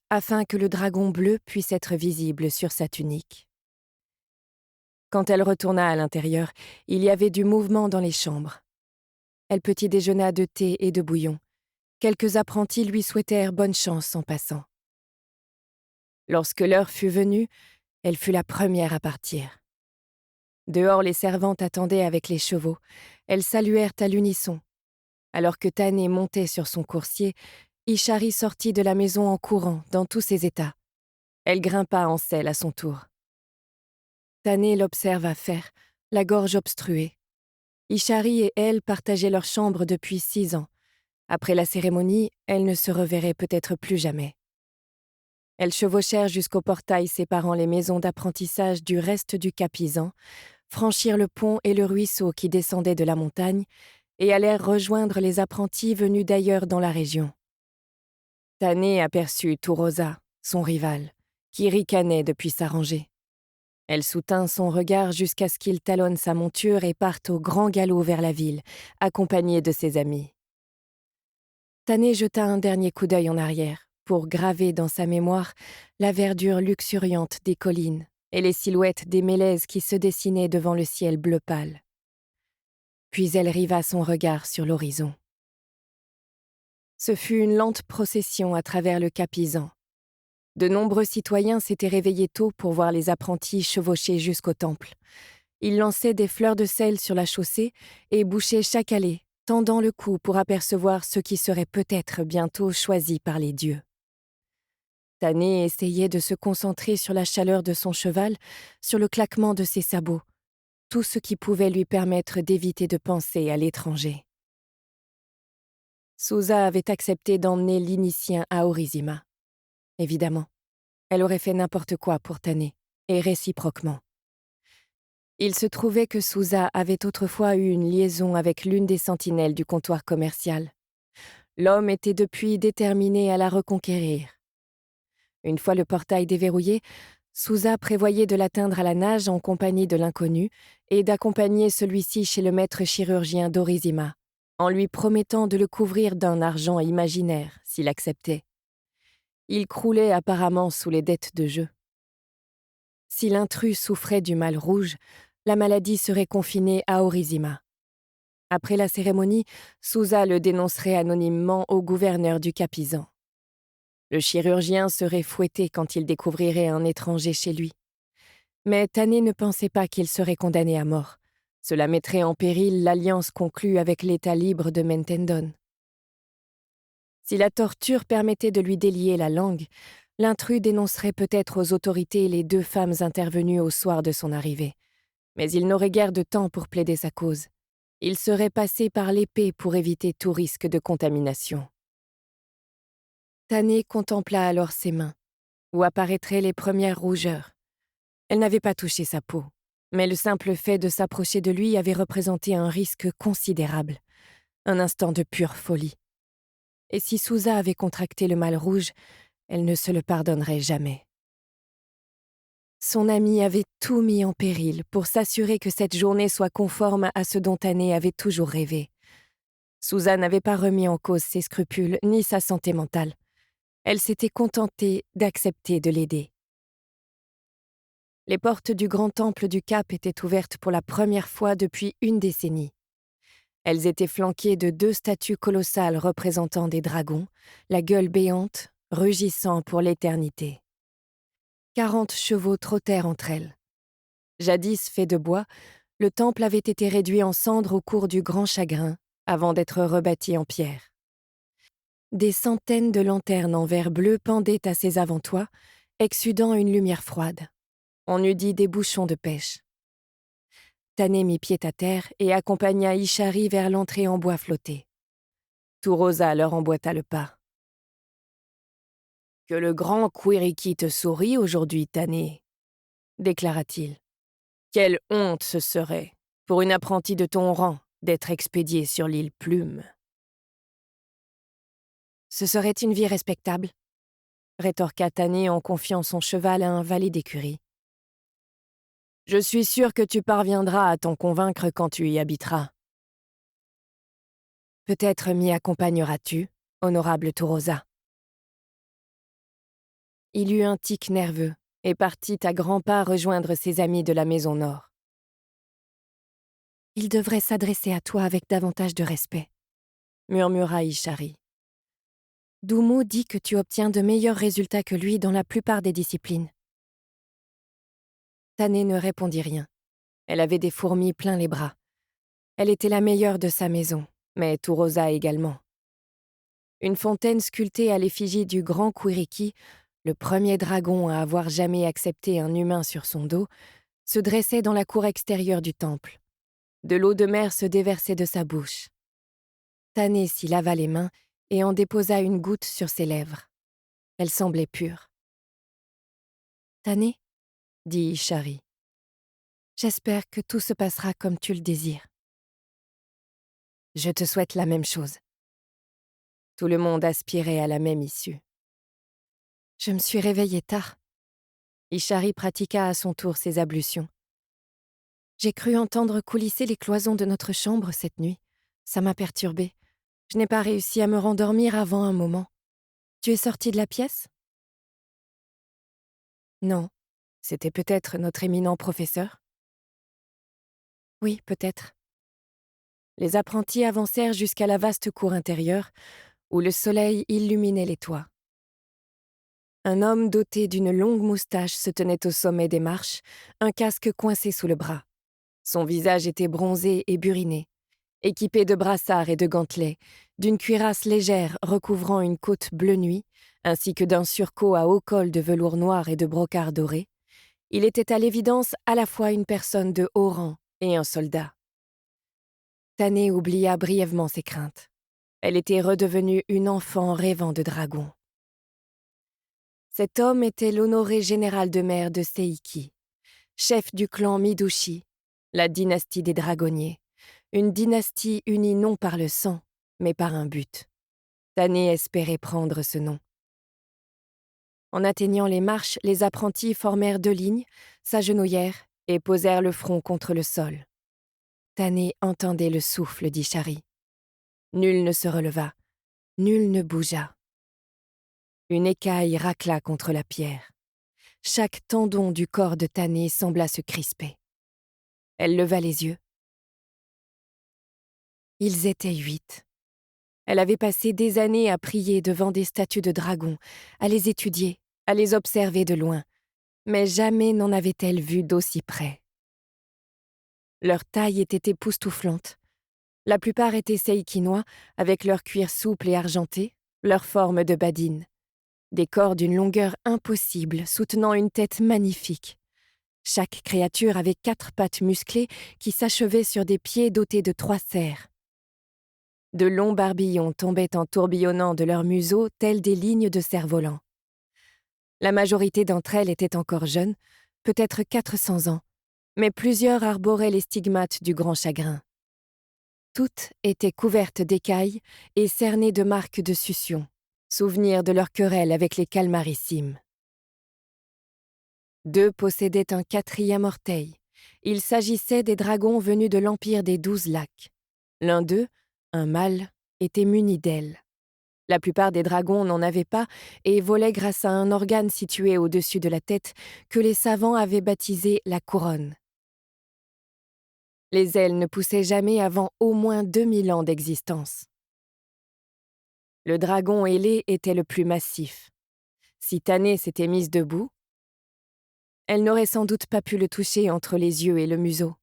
afin que le dragon bleu puisse être visible sur sa tunique. Quand elle retourna à l'intérieur, il y avait du mouvement dans les chambres. Elle petit déjeuna de thé et de bouillon. Quelques apprentis lui souhaitèrent bonne chance en passant. Lorsque l'heure fut venue, elle fut la première à partir. Dehors, les servantes attendaient avec les chevaux. Elles saluèrent à l'unisson. Alors que Tane montait sur son coursier, Ishari sortit de la maison en courant, dans tous ses états. Elle grimpa en selle à son tour. Tane l'observa faire, la gorge obstruée. Ishari et elle partageaient leur chambre depuis 6 ans. Après la cérémonie, elles ne se reverraient peut-être plus jamais. Elles chevauchèrent jusqu'au portail séparant les maisons d'apprentissage du reste du Capizan, franchirent le pont et le ruisseau qui descendait de la montagne, et allèrent rejoindre les apprentis venus d'ailleurs dans la région. Tane aperçut Turosa, son rival, qui ricanait depuis sa rangée. Elle soutint son regard jusqu'à ce qu'il talonne sa monture et parte au grand galop vers la ville, accompagnée de ses amis. Tane jeta un dernier coup d'œil en arrière, pour graver dans sa mémoire la verdure luxuriante des collines et les silhouettes des mélèzes qui se dessinaient devant le ciel bleu pâle. Puis elle riva son regard sur l'horizon. Ce fut une lente procession à travers le Capizan. De nombreux citoyens s'étaient réveillés tôt pour voir les apprentis chevaucher jusqu'au temple. Ils lançaient des fleurs de sel sur la chaussée et bouchaient chaque allée, tendant le cou pour apercevoir ceux qui seraient peut-être bientôt choisis par les dieux. Tane essayait de se concentrer sur la chaleur de son cheval, sur le claquement de ses sabots, tout ce qui pouvait lui permettre d'éviter de penser à l'étranger. Souza avait accepté d'emmener l'initien à Orizima. Évidemment, elle aurait fait n'importe quoi pour Tane, et réciproquement. Il se trouvait que Souza avait autrefois eu une liaison avec l'une des sentinelles du comptoir commercial. L'homme était depuis déterminé à la reconquérir. Une fois le portail déverrouillé, Souza prévoyait de l'atteindre à la nage en compagnie de l'inconnu et d'accompagner celui-ci chez le maître chirurgien d'Orizima, en lui promettant de le couvrir d'un argent imaginaire s'il acceptait. Il croulait apparemment sous les dettes de jeu. Si l'intrus souffrait du mal rouge, la maladie serait confinée à Orizima. Après la cérémonie, Souza le dénoncerait anonymement au gouverneur du Capizan. Le chirurgien serait fouetté quand il découvrirait un étranger chez lui. Mais Tane ne pensait pas qu'il serait condamné à mort. Cela mettrait en péril l'alliance conclue avec l'État libre de Mentendon. Si la torture permettait de lui délier la langue, L'intrus dénoncerait peut-être aux autorités les 2 femmes intervenues au soir de son arrivée. Mais il n'aurait guère de temps pour plaider sa cause. Il serait passé par l'épée pour éviter tout risque de contamination. Tannée contempla alors ses mains, où apparaîtraient les premières rougeurs. Elle n'avait pas touché sa peau, mais le simple fait de s'approcher de lui avait représenté un risque considérable, un instant de pure folie. Et si Souza avait contracté le mal rouge, elle ne se le pardonnerait jamais. Son amie avait tout mis en péril pour s'assurer que cette journée soit conforme à ce dont Tannée avait toujours rêvé. Souza n'avait pas remis en cause ses scrupules ni sa santé mentale. Elle s'était contentée d'accepter de l'aider. Les portes du grand temple du Cap étaient ouvertes pour la première fois depuis une décennie. Elles étaient flanquées de 2 statues colossales représentant des dragons, la gueule béante, rugissant pour l'éternité. 40 chevaux trottèrent entre elles. Jadis fait de bois, le temple avait été réduit en cendres au cours du Grand Chagrin, avant d'être rebâti en pierre. Des centaines de lanternes en verre bleu pendaient à ses avant-toits, exsudant une lumière froide. On eût dit des bouchons de pêche. Tannée mit pied à terre et accompagna Ishari vers l'entrée en bois flotté. Turosa leur emboîta le pas. « Que le grand Quiriki te sourie aujourd'hui, Tannée, » déclara-t-il. « Quelle honte ce serait, pour une apprentie de ton rang, d'être expédiée sur l'île Plume. » « Ce serait une vie respectable, » rétorqua Tannée en confiant son cheval à un valet d'écurie. « Je suis sûr que tu parviendras à t'en convaincre quand tu y habiteras. » « Peut-être m'y accompagneras-tu, honorable Turosa. » Il eut un tic nerveux et partit à grands pas rejoindre ses amis de la Maison Nord. « Il devrait s'adresser à toi avec davantage de respect, » murmura Ishari. « Doumo dit que tu obtiens de meilleurs résultats que lui dans la plupart des disciplines. » Tannée ne répondit rien. Elle avait des fourmis plein les bras. Elle était la meilleure de sa maison, mais Turosa également. Une fontaine sculptée à l'effigie du grand Quiriki, le premier dragon à avoir jamais accepté un humain sur son dos, se dressait dans la cour extérieure du temple. De l'eau de mer se déversait de sa bouche. Tannée s'y lava les mains et en déposa une goutte sur ses lèvres. Elle semblait pure. « Tannée, » dit Ishari, « j'espère que tout se passera comme tu le désires. » « Je te souhaite la même chose. » Tout le monde aspirait à la même issue. Je me suis réveillée tard. Ishari pratiqua à son tour ses ablutions. J'ai cru entendre coulisser les cloisons de notre chambre cette nuit. Ça m'a perturbée. Je n'ai pas réussi à me rendormir avant un moment. Tu es sortie de la pièce? Non. C'était peut-être notre éminent professeur? Oui, peut-être. Les apprentis avancèrent jusqu'à la vaste cour intérieure, où le soleil illuminait les toits. Un homme doté d'une longue moustache se tenait au sommet des marches, un casque coincé sous le bras. Son visage était bronzé et buriné, équipé de brassards et de gantelets, d'une cuirasse légère recouvrant une côte bleu nuit, ainsi que d'un surcot à haut col de velours noir et de brocart doré. Il était à l'évidence à la fois une personne de haut rang et un soldat. Tannée oublia brièvement ses craintes. Elle était redevenue une enfant rêvant de dragon. Cet homme était l'honoré général de mer de Seiki, chef du clan Midushi, la dynastie des dragonniers, une dynastie unie non par le sang, mais par un but. Tannée espérait prendre ce nom. En atteignant les marches, les apprentis formèrent 2 lignes, s'agenouillèrent et posèrent le front contre le sol. Tannée entendait le souffle d'Ishari. Nul ne se releva, nul ne bougea. Une écaille racla contre la pierre. Chaque tendon du corps de Tannée sembla se crisper. Elle leva les yeux. Ils étaient 8. Elle avait passé des années à prier devant des statues de dragons, à les étudier, à les observer de loin, mais jamais n'en avait-elle vu d'aussi près. Leur taille était époustouflante. La plupart étaient seikinois, avec leur cuir souple et argenté, leur forme de badine. Des corps d'une longueur impossible, soutenant une tête magnifique. Chaque créature avait 4 pattes musclées qui s'achevaient sur des pieds dotés de 3 serres. De longs barbillons tombaient en tourbillonnant de leurs museaux tels des lignes de cerfs-volants. La majorité d'entre elles étaient encore jeunes, peut-être 400 ans, mais plusieurs arboraient les stigmates du grand chagrin. Toutes étaient couvertes d'écailles et cernées de marques de succion, souvenir de leur querelle avec les calmarissimes. 2 possédaient un 4e orteil. Il s'agissait des dragons venus de l'Empire des 12 lacs. L'un d'eux, un mâle, était muni d'ailes. La plupart des dragons n'en avaient pas et volaient grâce à un organe situé au-dessus de la tête que les savants avaient baptisé la couronne. Les ailes ne poussaient jamais avant au moins 2000 ans d'existence. Le dragon ailé était le plus massif. Si Tanné s'était mise debout, elle n'aurait sans doute pas pu le toucher entre les yeux et le museau.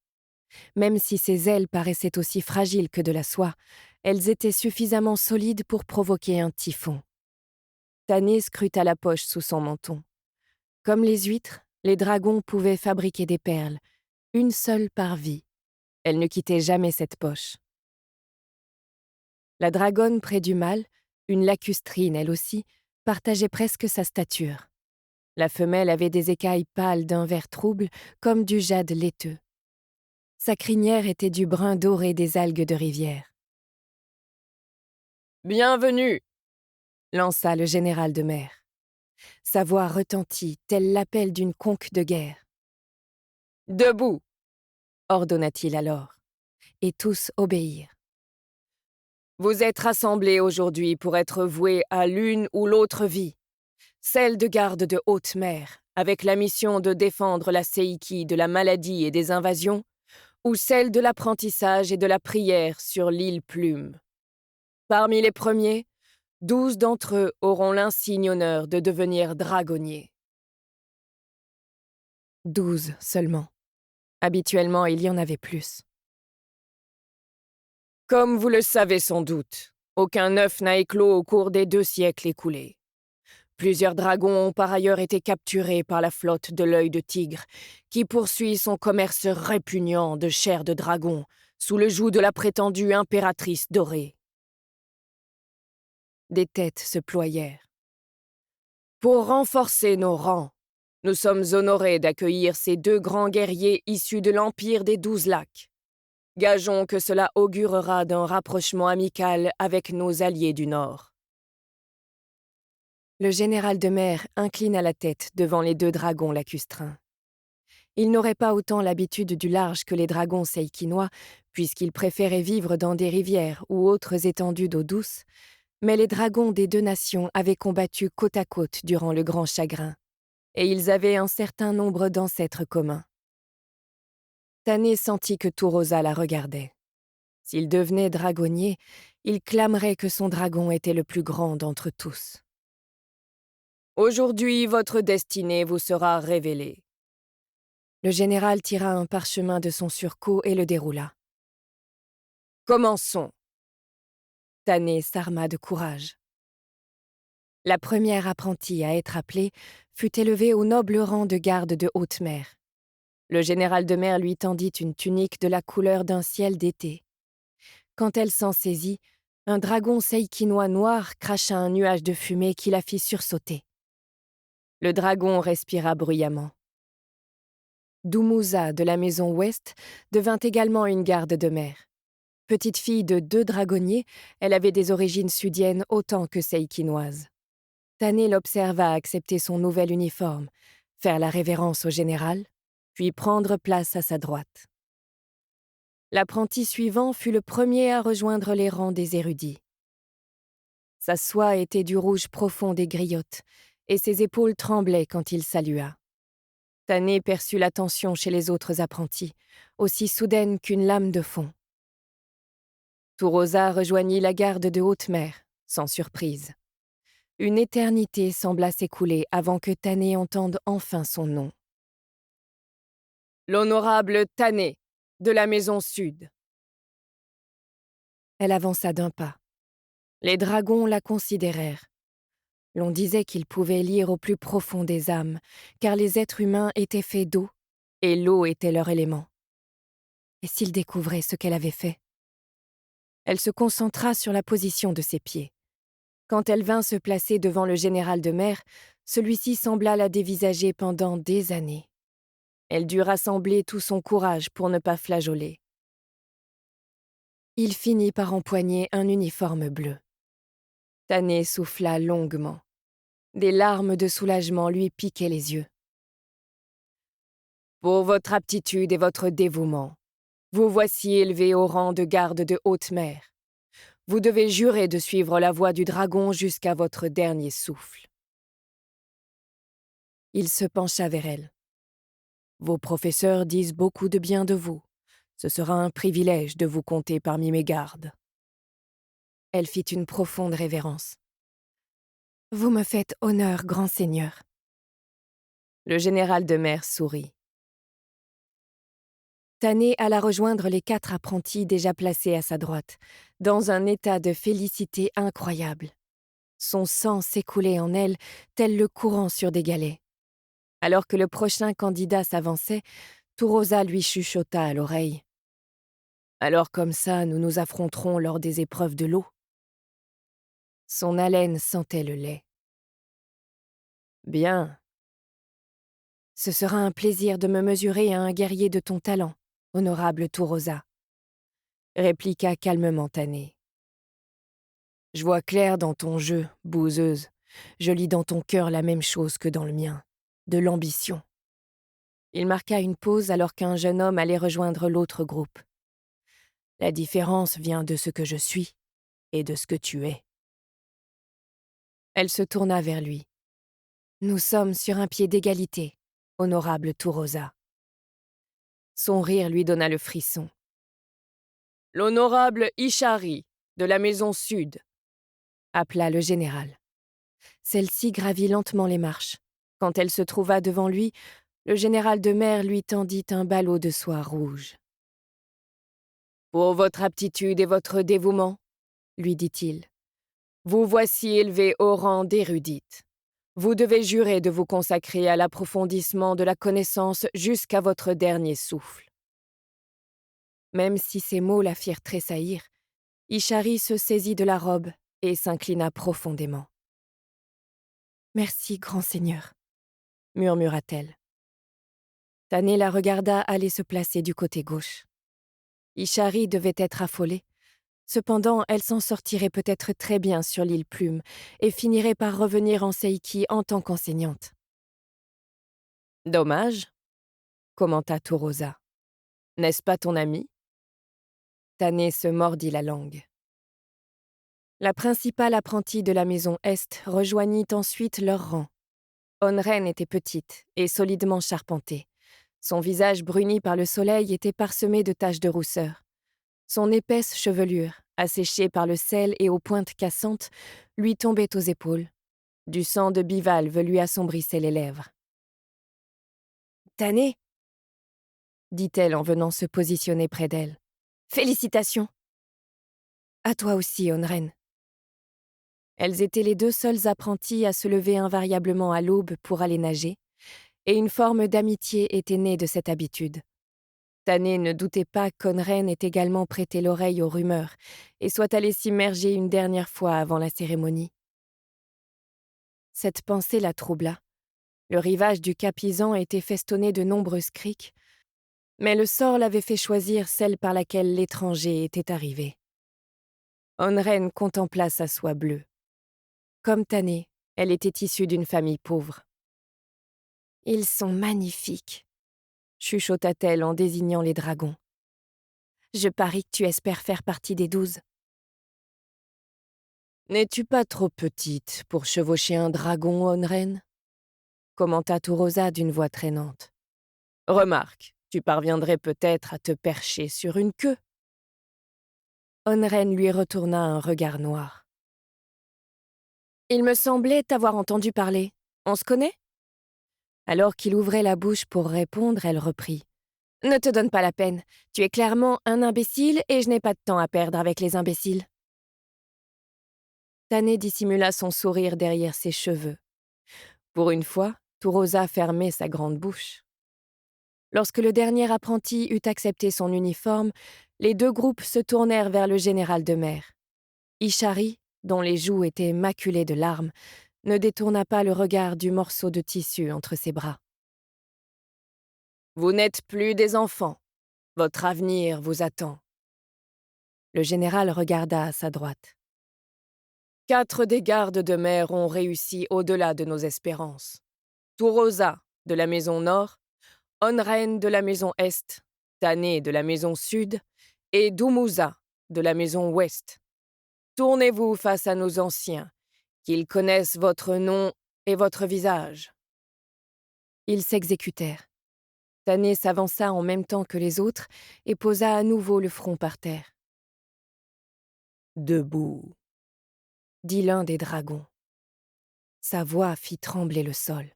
Même si ses ailes paraissaient aussi fragiles que de la soie, elles étaient suffisamment solides pour provoquer un typhon. Tanné scruta la poche sous son menton. Comme les huîtres, les dragons pouvaient fabriquer des perles, une seule par vie. Elle ne quittait jamais cette poche. La dragonne près du mâle, une lacustrine elle aussi, partageait presque sa stature. La femelle avait des écailles pâles d'un vert trouble, comme du jade laiteux. Sa crinière était du brun doré des algues de rivière. « Bienvenue !» lança le général de mer. Sa voix retentit, tel l'appel d'une conque de guerre. « Debout !» ordonna-t-il alors, et tous obéirent. « Vous êtes rassemblés aujourd'hui pour être voués à l'une ou l'autre vie, celle de garde de haute mer, avec la mission de défendre la Seiki de la maladie et des invasions, ou celle de l'apprentissage et de la prière sur l'île Plume. Parmi les premiers, 12 d'entre eux auront l'insigne honneur de devenir dragonniers. 12 seulement. Habituellement, il y en avait plus. Comme vous le savez sans doute, aucun œuf n'a éclos au cours des 2 siècles écoulés. Plusieurs dragons ont par ailleurs été capturés par la flotte de l'œil de tigre, qui poursuit son commerce répugnant de chair de dragon sous le joug de la prétendue impératrice dorée. Des têtes se ployèrent. Pour renforcer nos rangs, nous sommes honorés d'accueillir ces 2 grands guerriers issus de l'Empire des 12 lacs. Gageons que cela augurera d'un rapprochement amical avec nos alliés du Nord. Le général de mer inclina la tête devant les 2 dragons lacustrins. Il n'aurait pas autant l'habitude du large que les dragons seikinois, puisqu'ils préféraient vivre dans des rivières ou autres étendues d'eau douce, mais les dragons des 2 nations avaient combattu côte à côte durant le grand chagrin, et ils avaient un certain nombre d'ancêtres communs. Tanné sentit que Turosa la regardait. S'il devenait dragonnier, il clamerait que son dragon était le plus grand d'entre tous. Aujourd'hui, votre destinée vous sera révélée. Le général tira un parchemin de son surcot et le déroula. Commençons. Tanné s'arma de courage. La première apprentie à être appelée fut élevée au noble rang de garde de haute mer. Le général de mer lui tendit une tunique de la couleur d'un ciel d'été. Quand elle s'en saisit, un dragon seikinois noir cracha un nuage de fumée qui la fit sursauter. Le dragon respira bruyamment. Dumusa de la maison ouest devint également une garde de mer. Petite fille de 2 dragonniers, elle avait des origines sudiennes autant que seikinoises. Tanné l'observa accepter son nouvel uniforme, faire la révérence au général, puis prendre place à sa droite. L'apprenti suivant fut le premier à rejoindre les rangs des érudits. Sa soie était du rouge profond des griottes, et ses épaules tremblaient quand il salua. Tanné perçut la tension chez les autres apprentis, aussi soudaine qu'une lame de fond. Turosa rejoignit la garde de haute mer, sans surprise. Une éternité sembla s'écouler avant que Tanné entende enfin son nom. L'honorable Tanné, de la maison sud. Elle avança d'un pas. Les dragons la considérèrent. L'on disait qu'ils pouvaient lire au plus profond des âmes, car les êtres humains étaient faits d'eau, et l'eau était leur élément. Et s'il découvrait ce qu'elle avait fait? Elle se concentra sur la position de ses pieds. Quand elle vint se placer devant le général de mer, celui-ci sembla la dévisager pendant des années. Elle dut rassembler tout son courage pour ne pas flageoler. Il finit par empoigner un uniforme bleu. Tannée souffla longuement. Des larmes de soulagement lui piquaient les yeux. « Pour votre aptitude et votre dévouement, vous voici élevé au rang de garde de haute mer. Vous devez jurer de suivre la voie du dragon jusqu'à votre dernier souffle. » Il se pencha vers elle. « Vos professeurs disent beaucoup de bien de vous. Ce sera un privilège de vous compter parmi mes gardes. » Elle fit une profonde révérence. « Vous me faites honneur, grand seigneur. » Le général de mer sourit. Tannée alla rejoindre les 4 apprentis déjà placés à sa droite, dans un état de félicité incroyable. Son sang s'écoulait en elle, tel le courant sur des galets. Alors que le prochain candidat s'avançait, Tourosa lui chuchota à l'oreille. « Alors comme ça, nous nous affronterons lors des épreuves de l'eau. » Son haleine sentait le lait. « Bien. Ce sera un plaisir de me mesurer à un guerrier de ton talent, honorable Tourosa, » répliqua calmement Tannée. « Je vois clair dans ton jeu, bouseuse. Je lis dans ton cœur la même chose que dans le mien, de l'ambition. » Il marqua une pause alors qu'un jeune homme allait rejoindre l'autre groupe. « La différence vient de ce que je suis et de ce que tu es. » Elle se tourna vers lui. « Nous sommes sur un pied d'égalité, honorable Tourosa. » Son rire lui donna le frisson. « L'honorable Ishari, de la maison Sud, » appela le général. Celle-ci gravit lentement les marches. Quand elle se trouva devant lui, le général de mer lui tendit un ballot de soie rouge. « Pour votre aptitude et votre dévouement, » lui dit-il, « vous voici élevé au rang d'érudite. Vous devez jurer de vous consacrer à l'approfondissement de la connaissance jusqu'à votre dernier souffle. » Même si ces mots la firent tressaillir, Ishari se saisit de la robe et s'inclina profondément. « Merci, grand seigneur, » murmura-t-elle. Tannée la regarda aller se placer du côté gauche. Ishari devait être affolée. Cependant, elle s'en sortirait peut-être très bien sur l'île Plume et finirait par revenir en Seiki en tant qu'enseignante. « Dommage, » commenta Tourosa. « N'est-ce pas ton ami ?» Tannée se mordit la langue. La principale apprentie de la maison Est rejoignit ensuite leur rang. Onren était petite et solidement charpentée. Son visage bruni par le soleil était parsemé de taches de rousseur. Son épaisse chevelure, asséchée par le sel et aux pointes cassantes, lui tombait aux épaules. Du sang de bivalve lui assombrissait les lèvres. « Tannée » dit-elle en venant se positionner près d'elle. « Félicitations !»« À toi aussi, Onren. » Elles étaient les 2 seules apprenties à se lever invariablement à l'aube pour aller nager, et une forme d'amitié était née de cette habitude. Tannée ne doutait pas qu'Onren ait également prêté l'oreille aux rumeurs et soit allé s'immerger une dernière fois avant la cérémonie. Cette pensée la troubla. Le rivage du Cap Isan était festonné de nombreuses criques, mais le sort l'avait fait choisir celle par laquelle l'étranger était arrivé. Onren contempla sa soie bleue. Comme Tannée, elle était issue d'une famille pauvre. « Ils sont magnifiques », chuchota-t-elle en désignant les dragons. « Je parie que tu espères faire partie des 12. » « N'es-tu pas trop petite pour chevaucher un dragon, Onren ?» commenta Tourosa d'une voix traînante. « Remarque, tu parviendrais peut-être à te percher sur une queue. » Onren lui retourna un regard noir. « Il me semblait t'avoir entendu parler. On se connaît ?» Alors qu'il ouvrait la bouche pour répondre, elle reprit. « Ne te donne pas la peine. Tu es clairement un imbécile et je n'ai pas de temps à perdre avec les imbéciles. » Tané dissimula son sourire derrière ses cheveux. Pour une fois, Turosa fermait sa grande bouche. Lorsque le dernier apprenti eut accepté son uniforme, les deux groupes se tournèrent vers le général de mer. Ishari, dont les joues étaient maculées de larmes, ne détourna pas le regard du morceau de tissu entre ses bras. « Vous n'êtes plus des enfants. Votre avenir vous attend. » Le général regarda à sa droite. « 4 des gardes de mer ont réussi au-delà de nos espérances. Turosa, de la maison Nord, Onren de la maison Est, Tané de la maison Sud et Dumusa de la maison Ouest. Tournez-vous face à nos anciens, qu'ils connaissent votre nom et votre visage. » Ils s'exécutèrent. Tané s'avança en même temps que les autres et posa à nouveau le front par terre. « Debout », dit l'un des dragons. Sa voix fit trembler le sol.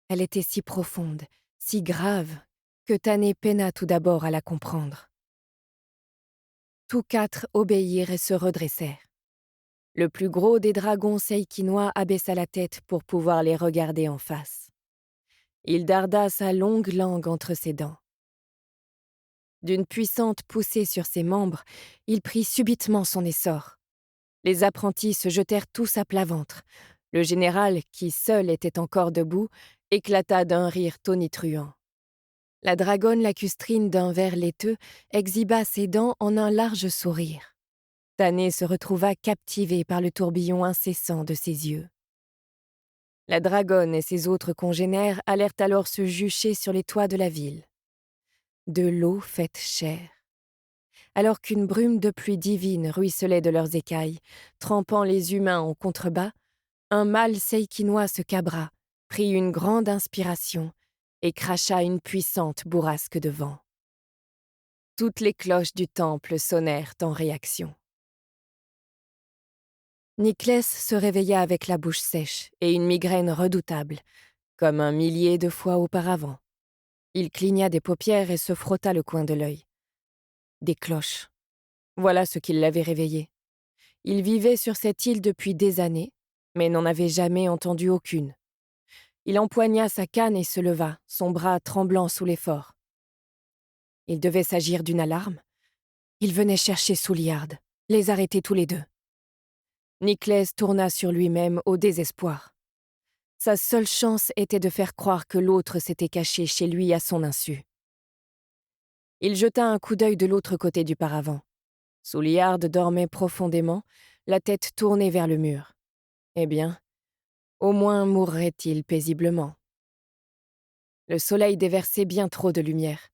Elle était si profonde, si grave, que Tané peina tout d'abord à la comprendre. Tous 4 obéirent et se redressèrent. Le plus gros des dragons seikinois abaissa la tête pour pouvoir les regarder en face. Il darda sa longue langue entre ses dents. D'une puissante poussée sur ses membres, il prit subitement son essor. Les apprentis se jetèrent tous à plat ventre. Le général, qui seul était encore debout, éclata d'un rire tonitruant. La dragonne lacustrine d'un vert laiteux exhiba ses dents en un large sourire. Tané se retrouva captivé par le tourbillon incessant de ses yeux. La dragonne et ses autres congénères allèrent alors se jucher sur les toits de la ville. De l'eau faite chair. Alors qu'une brume de pluie divine ruisselait de leurs écailles, trempant les humains en contrebas, un mâle seikinois se cabra, prit une grande inspiration et cracha une puissante bourrasque de vent. Toutes les cloches du temple sonnèrent en réaction. Niclès se réveilla avec la bouche sèche et une migraine redoutable, comme un millier de fois auparavant. Il cligna des paupières et se frotta le coin de l'œil. Des cloches. Voilà ce qui l'avait réveillé. Il vivait sur cette île depuis des années, mais n'en avait jamais entendu aucune. Il empoigna sa canne et se leva, son bras tremblant sous l'effort. Il devait s'agir d'une alarme. Il venait chercher Souliard, les arrêter tous les deux. Niclès tourna sur lui-même au désespoir. Sa seule chance était de faire croire que l'autre s'était caché chez lui à son insu. Il jeta un coup d'œil de l'autre côté du paravent. Souliard dormait profondément, la tête tournée vers le mur. Eh bien, au moins mourrait-il paisiblement. Le soleil déversait bien trop de lumière.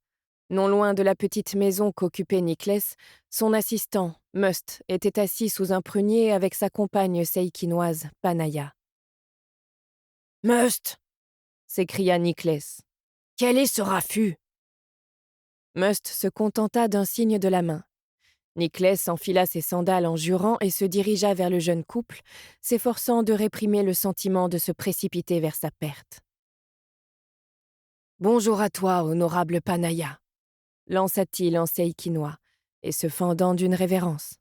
Non loin de la petite maison qu'occupait Niclès, son assistant, Must, était assis sous un prunier avec sa compagne seikinoise, Panaya. « Must !» s'écria Niclès. « Quel est ce raffut ?» Must se contenta d'un signe de la main. Niclès enfila ses sandales en jurant et se dirigea vers le jeune couple, s'efforçant de réprimer le sentiment de se précipiter vers sa perte. « Bonjour à toi, honorable Panaya !» lança-t-il en seikinois, et se fendant d'une révérence.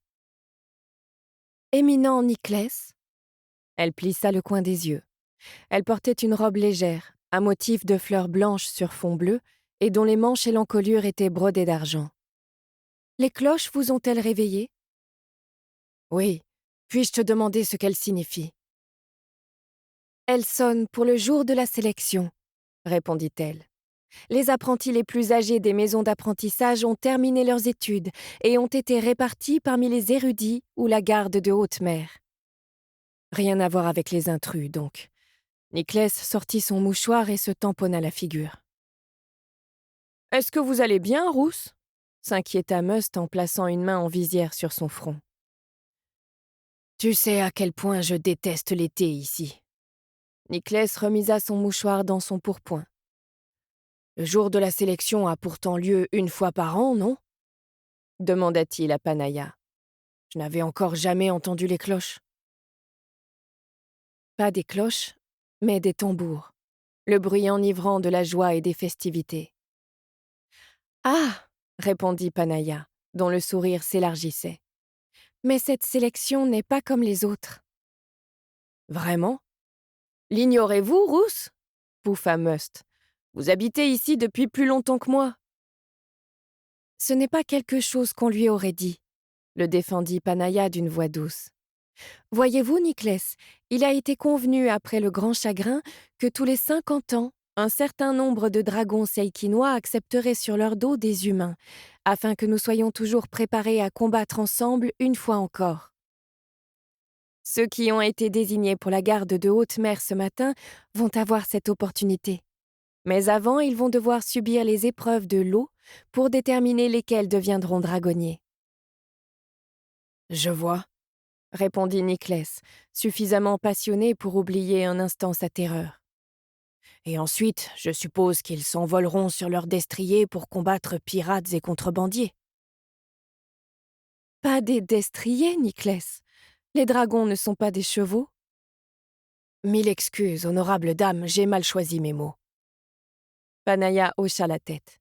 « Éminent Niclès !» Elle plissa le coin des yeux. Elle portait une robe légère, à motif de fleurs blanches sur fond bleu, et dont les manches et l'encolure étaient brodées d'argent. « Les cloches vous ont-elles réveillé ?»« Oui. Puis-je te demander ce qu'elles signifient ?»« Elles sonnent pour le jour de la sélection, » répondit-elle. Les apprentis les plus âgés des maisons d'apprentissage ont terminé leurs études et ont été répartis parmi les érudits ou la garde de haute mer. Rien à voir avec les intrus, donc. Niclès sortit son mouchoir et se tamponna la figure. « Est-ce que vous allez bien, Rousse ?» s'inquiéta Must en plaçant une main en visière sur son front. « Tu sais à quel point je déteste l'été ici. » Niclès remisa son mouchoir dans son pourpoint. « Le jour de la sélection a pourtant lieu une fois par an, non ?» demanda-t-il à Panaya. « Je n'avais encore jamais entendu les cloches. » Pas des cloches, mais des tambours, le bruit enivrant de la joie et des festivités. « Ah !» répondit Panaya, dont le sourire s'élargissait. « Mais cette sélection n'est pas comme les autres. Vraiment? L'ignorez-vous, Rousse? Pouffa Must. Vous habitez ici depuis plus longtemps que moi. Ce n'est pas quelque chose qu'on lui aurait dit, le défendit Panaya d'une voix douce. Voyez-vous, Niclès, il a été convenu après le grand chagrin que tous les 50 ans, un certain nombre de dragons seikinois accepteraient sur leur dos des humains, afin que nous soyons toujours préparés à combattre ensemble une fois encore. Ceux qui ont été désignés pour la garde de haute mer ce matin vont avoir cette opportunité. Mais avant, ils vont devoir subir les épreuves de l'eau pour déterminer lesquels deviendront dragonniers. Je vois, répondit Niclès, suffisamment passionné pour oublier un instant sa terreur. Et ensuite, je suppose qu'ils s'envoleront sur leurs destriers pour combattre pirates et contrebandiers. Pas des destriers, Niclès. Les dragons ne sont pas des chevaux. Mille excuses, honorable dame, j'ai mal choisi mes mots. Panaya hocha la tête.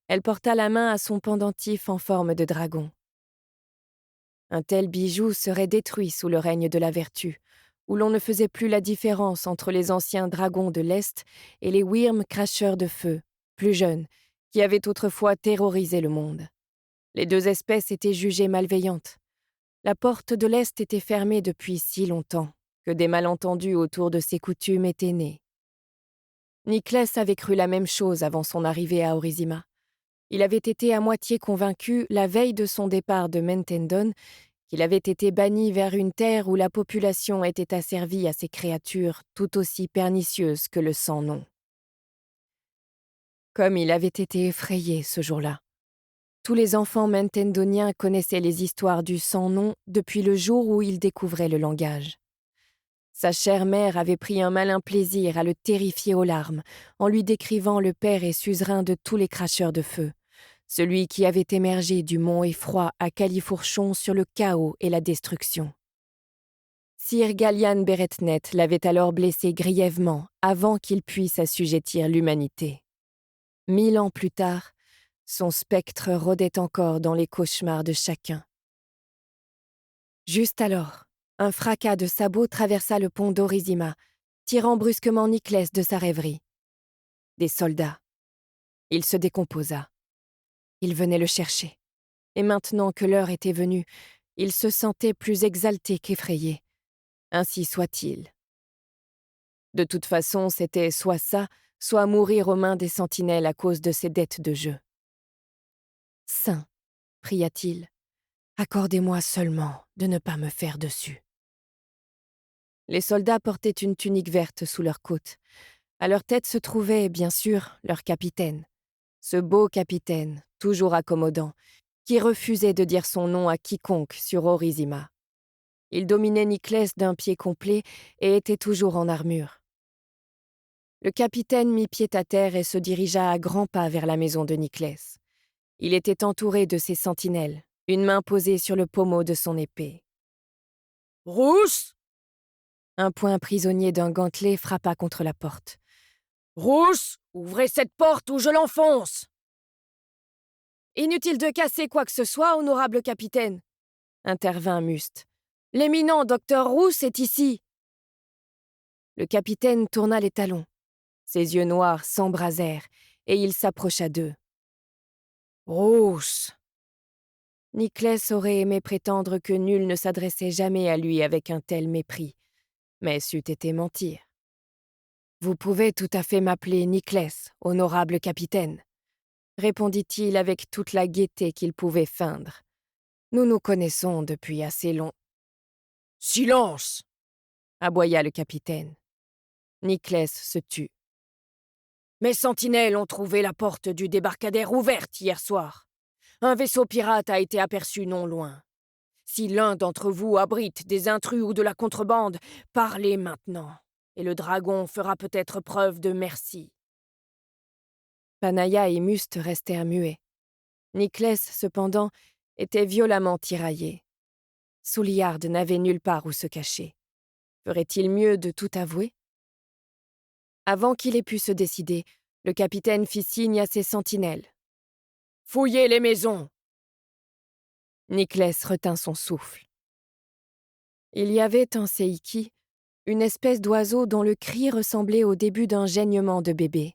Elle porta la main à son pendentif en forme de dragon. Un tel bijou serait détruit sous le règne de la vertu, où l'on ne faisait plus la différence entre les anciens dragons de l'Est et les Wyrms cracheurs de feu, plus jeunes, qui avaient autrefois terrorisé le monde. Les deux espèces étaient jugées malveillantes. La porte de l'Est était fermée depuis si longtemps que des malentendus autour de ses coutumes étaient nés. Niclès avait cru la même chose avant son arrivée à Orizima. Il avait été à moitié convaincu, la veille de son départ de Mentendon, qu'il avait été banni vers une terre où la population était asservie à ces créatures tout aussi pernicieuses que le sans-nom. Comme il avait été effrayé ce jour-là. Tous les enfants mentendoniens connaissaient les histoires du sans-nom depuis le jour où ils découvraient le langage. Sa chère mère avait pris un malin plaisir à le terrifier aux larmes, en lui décrivant le père et suzerain de tous les cracheurs de feu, celui qui avait émergé du mont Effroi à Califourchon sur le chaos et la destruction. Sir Gallian Beretnet l'avait alors blessé grièvement avant qu'il puisse assujettir l'humanité. 1000 ans plus tard, son spectre rôdait encore dans les cauchemars de chacun. Juste alors, un fracas de sabots traversa le pont d'Orizima, tirant brusquement Niclès de sa rêverie. Des soldats. Il se décomposa. Ils venaient le chercher. Et maintenant que l'heure était venue, il se sentait plus exalté qu'effrayé. Ainsi soit-il. De toute façon, c'était soit ça, soit mourir aux mains des sentinelles à cause de ses dettes de jeu. « Saint, pria-t-il, accordez-moi seulement de ne pas me faire dessus. » Les soldats portaient une tunique verte sous leur côte. À leur tête se trouvait, bien sûr, leur capitaine. Ce beau capitaine, toujours accommodant, qui refusait de dire son nom à quiconque sur Orizima. Il dominait Niclès d'un pied complet et était toujours en armure. Le capitaine mit pied à terre et se dirigea à grands pas vers la maison de Niclès. Il était entouré de ses sentinelles, une main posée sur le pommeau de son épée. « Rousse !» Un poing prisonnier d'un gantelet frappa contre la porte. « Rousse, ouvrez cette porte ou je l'enfonce !»« Inutile de casser quoi que ce soit, honorable capitaine !» intervint Must. « L'éminent docteur Rousse est ici !» Le capitaine tourna les talons. Ses yeux noirs s'embrasèrent et il s'approcha d'eux. « Rousse !» Niclès aurait aimé prétendre que nul ne s'adressait jamais à lui avec un tel mépris, mais c'eût été mentir. « Vous pouvez tout à fait m'appeler Niclès, honorable capitaine, » répondit-il avec toute la gaieté qu'il pouvait feindre. « Nous nous connaissons depuis assez long. »« Silence !» aboya le capitaine. Niclès se tut. « Mes sentinelles ont trouvé la porte du débarcadère ouverte hier soir. Un vaisseau pirate a été aperçu non loin. Si l'un d'entre vous abrite des intrus ou de la contrebande, parlez maintenant, et le dragon fera peut-être preuve de merci. » Panaya et Must restèrent muets. Niclès, cependant, était violemment tiraillé. Souliard n'avait nulle part où se cacher. Ferait-il mieux de tout avouer? Avant qu'il ait pu se décider, le capitaine fit signe à ses sentinelles. « Fouillez les maisons !» Niclès retint son souffle. Il y avait en Seiki une espèce d'oiseau dont le cri ressemblait au début d'un geignement de bébé.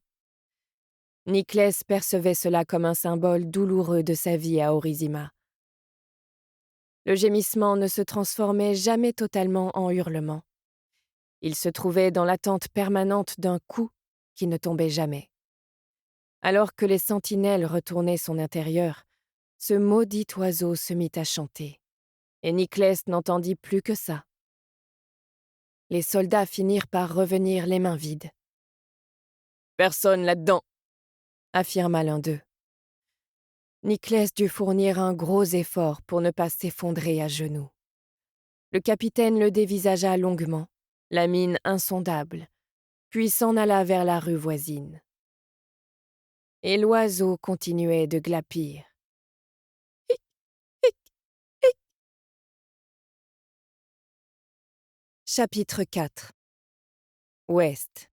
Niclès percevait cela comme un symbole douloureux de sa vie à Orizima. Le gémissement ne se transformait jamais totalement en hurlement. Il se trouvait dans l'attente permanente d'un coup qui ne tombait jamais. Alors que les sentinelles retournaient son intérieur, ce maudit oiseau se mit à chanter, et Niclès n'entendit plus que ça. Les soldats finirent par revenir les mains vides. « Personne là-dedans !» affirma l'un d'eux. Niclès dut fournir un gros effort pour ne pas s'effondrer à genoux. Le capitaine le dévisagea longuement, la mine insondable, puis s'en alla vers la rue voisine. Et l'oiseau continuait de glapir. Hic, hic, hic. Chapitre 4. Ouest.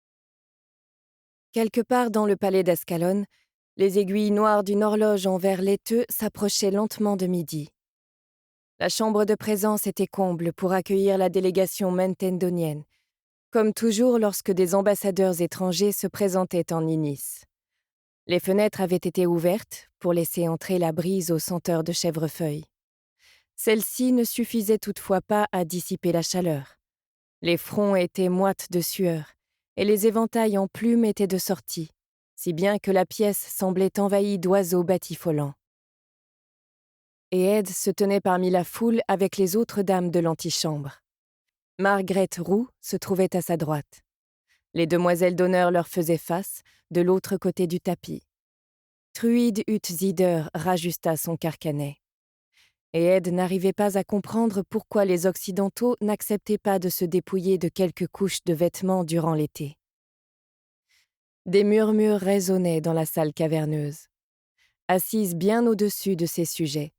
Quelque part dans le palais d'Ascalon, les aiguilles noires d'une horloge en verre laiteux s'approchaient lentement de midi. La chambre de présence était comble pour accueillir la délégation mentendonienne, comme toujours lorsque des ambassadeurs étrangers se présentaient en Ninis. Les fenêtres avaient été ouvertes pour laisser entrer la brise aux senteurs de chèvrefeuille. Celle-ci ne suffisait toutefois pas à dissiper la chaleur. Les fronts étaient moites de sueur, et les éventails en plumes étaient de sortie, si bien que la pièce semblait envahie d'oiseaux batifolants. Et Ed se tenait parmi la foule avec les autres dames de l'antichambre. Margaret Roux se trouvait à sa droite. Les demoiselles d'honneur leur faisaient face, de l'autre côté du tapis. Truide Zider rajusta son carcanet. Et Ed n'arrivait pas à comprendre pourquoi les Occidentaux n'acceptaient pas de se dépouiller de quelques couches de vêtements durant l'été. Des murmures résonnaient dans la salle caverneuse. Assise bien au-dessus de ces sujets,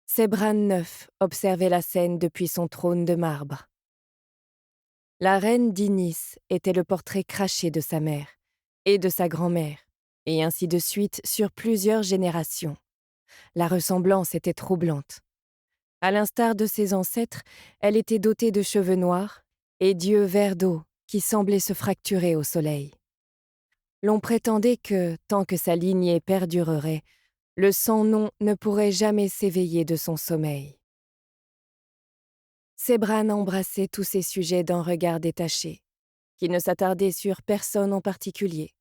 Sebran IX observait la scène depuis son trône de marbre. La reine d'Inis était le portrait craché de sa mère et de sa grand-mère, et ainsi de suite sur plusieurs générations. La ressemblance était troublante. À l'instar de ses ancêtres, elle était dotée de cheveux noirs et d'yeux verts d'eau qui semblaient se fracturer au soleil. L'on prétendait que, tant que sa lignée perdurerait, le sans-nom ne pourrait jamais s'éveiller de son sommeil. Sebran embrassait tous ces sujets d'un regard détaché, qui ne s'attardait sur personne en particulier.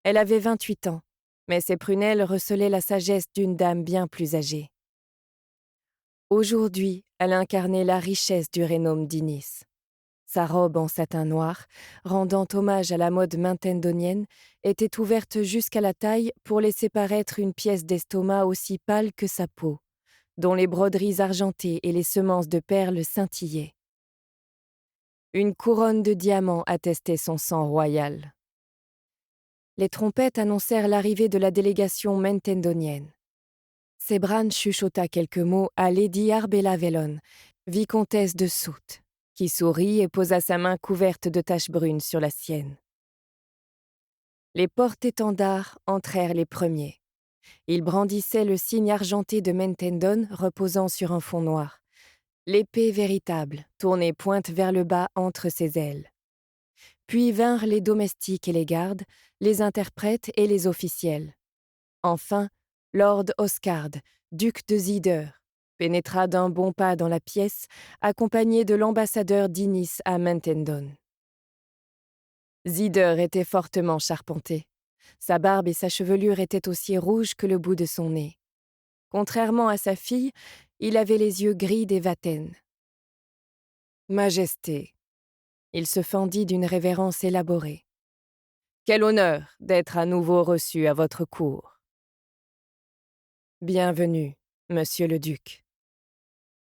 Elle avait 28 ans, mais ses prunelles recelaient la sagesse d'une dame bien plus âgée. Aujourd'hui, elle incarnait la richesse du Rhénome d'Inis. Sa robe en satin noir, rendant hommage à la mode mentendonienne, était ouverte jusqu'à la taille pour laisser paraître une pièce d'estomac aussi pâle que sa peau, dont les broderies argentées et les semences de perles scintillaient. Une couronne de diamants attestait son sang royal. Les trompettes annoncèrent l'arrivée de la délégation mentendonienne. Sebran chuchota quelques mots à Lady Arbella Vellon, vicomtesse de Soult, qui sourit et posa sa main couverte de taches brunes sur la sienne. Les porte-étendards entrèrent les premiers. Ils brandissaient le signe argenté de Mentendon reposant sur un fond noir, l'épée véritable, tournée pointe vers le bas entre ses ailes. Puis vinrent les domestiques et les gardes, les interprètes et les officiels. Enfin, Lord Oscard, duc de Zider, pénétra d'un bon pas dans la pièce, accompagné de l'ambassadeur d'Inis à Mentendon. Zider était fortement charpenté. Sa barbe et sa chevelure étaient aussi rouges que le bout de son nez. Contrairement à sa fille, il avait les yeux gris des Vaten. « Majesté !» Il se fendit d'une révérence élaborée. « Quel honneur d'être à nouveau reçu à votre cour. » « Bienvenue, monsieur le duc. »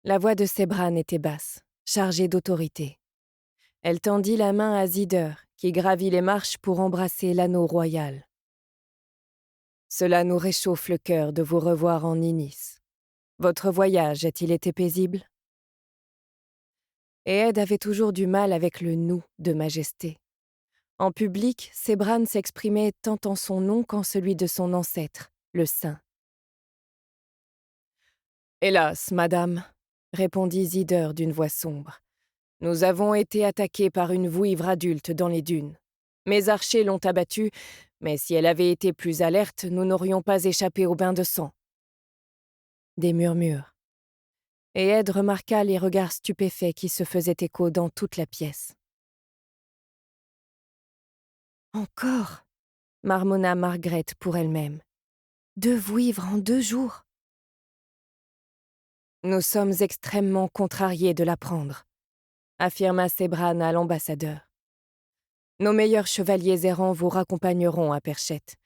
La voix de Sebran était basse, chargée d'autorité. Elle tendit la main à Zider, qui gravit les marches pour embrasser l'anneau royal. « Cela nous réchauffe le cœur de vous revoir en Inis. Votre voyage a-t-il été paisible ?» Et Ed avait toujours du mal avec le « nous » de majesté. En public, Sebran s'exprimait tant en son nom qu'en celui de son ancêtre, le saint. « Hélas, madame, » répondit Zider d'une voix sombre, Nous avons été attaqués par une vouivre adulte dans les dunes. Mes archers l'ont abattue, mais si elle avait été plus alerte, nous n'aurions pas échappé au bain de sang. » Des murmures. Et Ed remarqua les regards stupéfaits qui se faisaient écho dans toute la pièce. « Encore !» marmonna Margaret pour elle-même. « 2 vouivres en 2 jours !»« Nous sommes extrêmement contrariés de l'apprendre, » affirma Sebran à l'ambassadeur. « Nos meilleurs chevaliers errants vous raccompagneront à Perchette.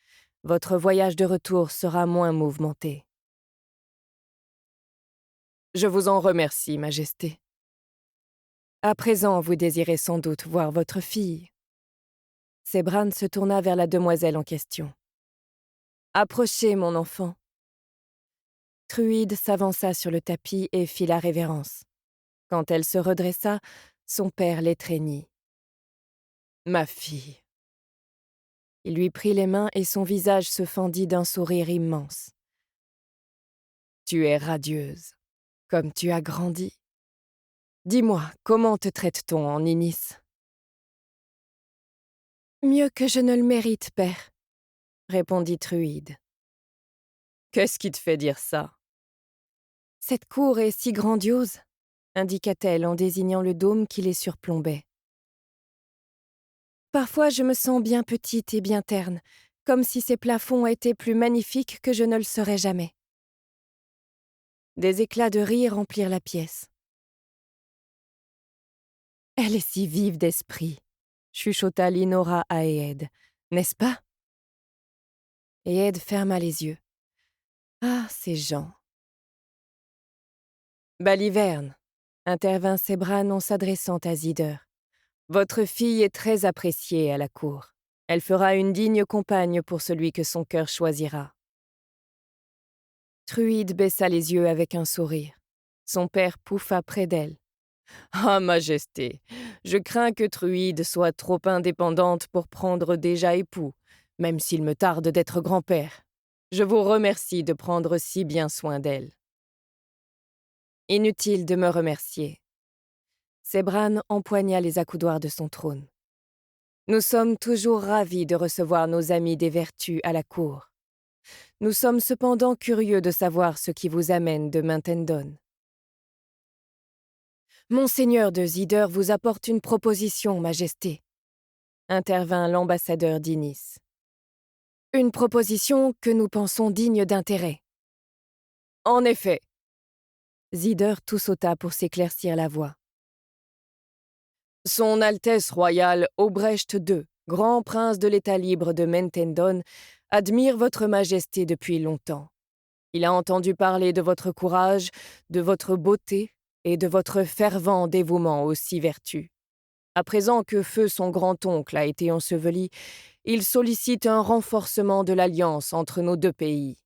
Votre voyage de retour sera moins mouvementé. » « Je vous en remercie, Majesté. À présent, vous désirez sans doute voir votre fille. » Sebran se tourna vers la demoiselle en question. « Approchez, mon enfant. » Truide s'avança sur le tapis et fit la révérence. Quand elle se redressa, son père l'étreignit. « Ma fille. » Il lui prit les mains et son visage se fendit d'un sourire immense. « Tu es radieuse, comme tu as grandi. Dis-moi, comment te traite-t-on en Inis ?»« Mieux que je ne le mérite, père, » répondit Truide. « Qu'est-ce qui te fait dire ça ?»« Cette cour est si grandiose, » indiqua-t-elle en désignant le dôme qui les surplombait. « Parfois je me sens bien petite et bien terne, comme si ces plafonds étaient plus magnifiques que je ne le serais jamais. » Des éclats de rire remplirent la pièce. « Elle est si vive d'esprit, » chuchota Linora à Eed, « n'est-ce pas ?» Eed ferma les yeux. Ah, ces gens. « Baliverne, » intervint Sebran en s'adressant à Zider. « Votre fille est très appréciée à la cour. Elle fera une digne compagne pour celui que son cœur choisira. » Truide baissa les yeux avec un sourire. Son père pouffa près d'elle. « Ah, Majesté, je crains que Truide soit trop indépendante pour prendre déjà époux, même s'il me tarde d'être grand-père. Je vous remercie de prendre si bien soin d'elle. » Inutile de me remercier. Sebran empoigna les accoudoirs de son trône. Nous sommes toujours ravis de recevoir nos amis des vertus à la cour. Nous sommes cependant curieux de savoir ce qui vous amène de Mentendon. Monseigneur de Zider vous apporte une proposition, Majesté, intervint l'ambassadeur d'Inis. Une proposition que nous pensons digne d'intérêt. En effet. Zider tout sauta pour s'éclaircir la voix. Son Altesse royale Obrecht II, grand prince de l'État libre de Mentendon, admire votre Majesté depuis longtemps. Il a entendu parler de votre courage, de votre beauté et de votre fervent dévouement aux 6 vertus. À présent que feu son grand-oncle a été enseveli, il sollicite un renforcement de l'alliance entre nos 2 pays.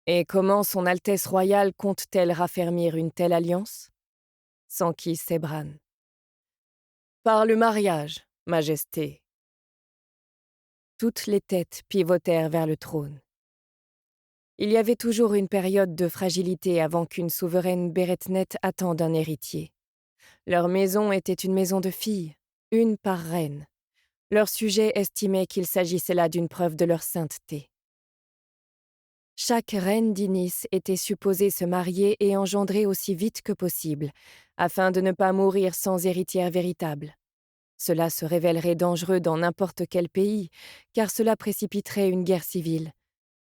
Et comment son Altesse royale compte-t-elle raffermir une telle alliance ? S'enquit Sebran. Par le mariage, Majesté. Toutes les têtes pivotèrent vers le trône. Il y avait toujours une période de fragilité avant qu'une souveraine Beretnet attende un héritier. Leur maison était une maison de filles, une par reine. Leur sujet estimait qu'il s'agissait là d'une preuve de leur sainteté. Chaque reine d'Inis était supposée se marier et engendrer aussi vite que possible, afin de ne pas mourir sans héritière véritable. Cela se révélerait dangereux dans n'importe quel pays, car cela précipiterait une guerre civile.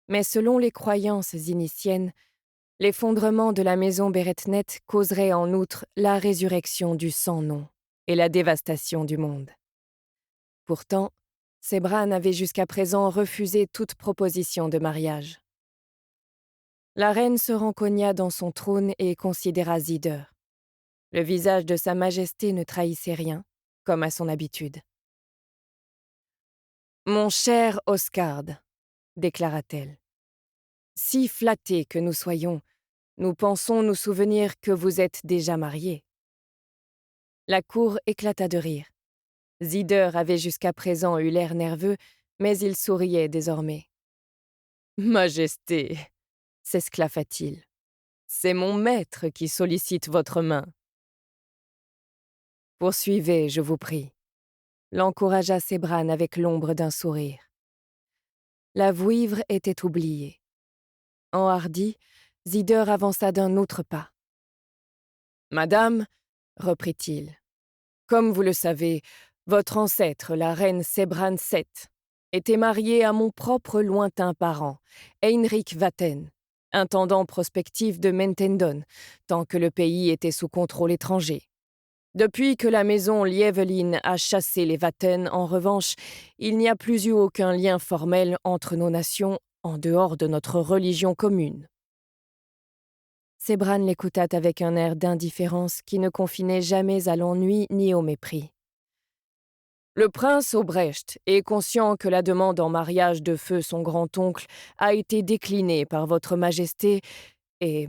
Mais selon les croyances initiennes, l'effondrement de la maison Beretnet causerait en outre la résurrection du sans-nom et la dévastation du monde. Pourtant, Sebran avait jusqu'à présent refusé toute proposition de mariage. La reine se rencogna dans son trône et considéra Zider. Le visage de sa majesté ne trahissait rien, comme à son habitude. « Mon cher Oscard, » déclara-t-elle, « si flattés que nous soyons, nous pensons nous souvenir que vous êtes déjà marié. » La cour éclata de rire. Zider avait jusqu'à présent eu l'air nerveux, mais il souriait désormais. « Majesté, » s'esclaffa-t-il, « c'est mon maître qui sollicite votre main. » Poursuivez, je vous prie, l'encouragea Sebran avec l'ombre d'un sourire. La vouivre était oubliée. Enhardi, Zider avança d'un autre pas. Madame, reprit-il, comme vous le savez, votre ancêtre, la reine Sebran VII, était mariée à mon propre lointain parent, Heinrich Vatten, intendant prospectif de Mentendon, tant que le pays était sous contrôle étranger. Depuis que la maison Lieveline a chassé les Vatten, en revanche, il n'y a plus eu aucun lien formel entre nos nations en dehors de notre religion commune. Sebran l'écouta avec un air d'indifférence qui ne confinait jamais à l'ennui ni au mépris. Le prince Aubrecht est conscient que la demande en mariage de feu son grand-oncle a été déclinée par votre majesté et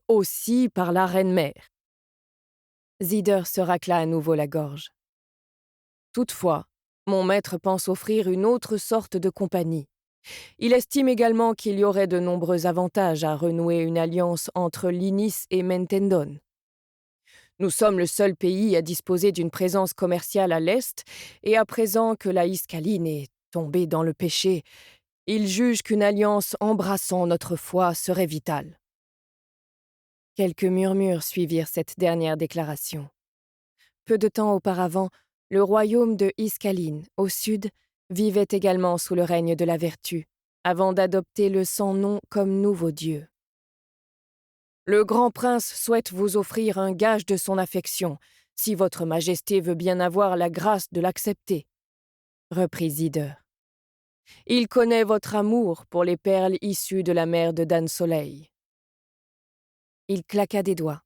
aussi par la reine-mère. Zider se racla à nouveau la gorge. Toutefois, mon maître pense offrir une autre sorte de compagnie. Il estime également qu'il y aurait de nombreux avantages à renouer une alliance entre Linis et Mentendon. Nous sommes le seul pays à disposer d'une présence commerciale à l'Est, et à présent que la Iscaline est tombée dans le péché, il juge qu'une alliance embrassant notre foi serait vitale. Quelques murmures suivirent cette dernière déclaration. Peu de temps auparavant, le royaume de Iscaline, au sud, vivait également sous le règne de la vertu, avant d'adopter le sans-nom comme nouveau dieu. Le grand prince souhaite vous offrir un gage de son affection, si votre majesté veut bien avoir la grâce de l'accepter, reprit Zider. Il connaît votre amour pour les perles issues de la mer de Dan-Soleil. Il claqua des doigts.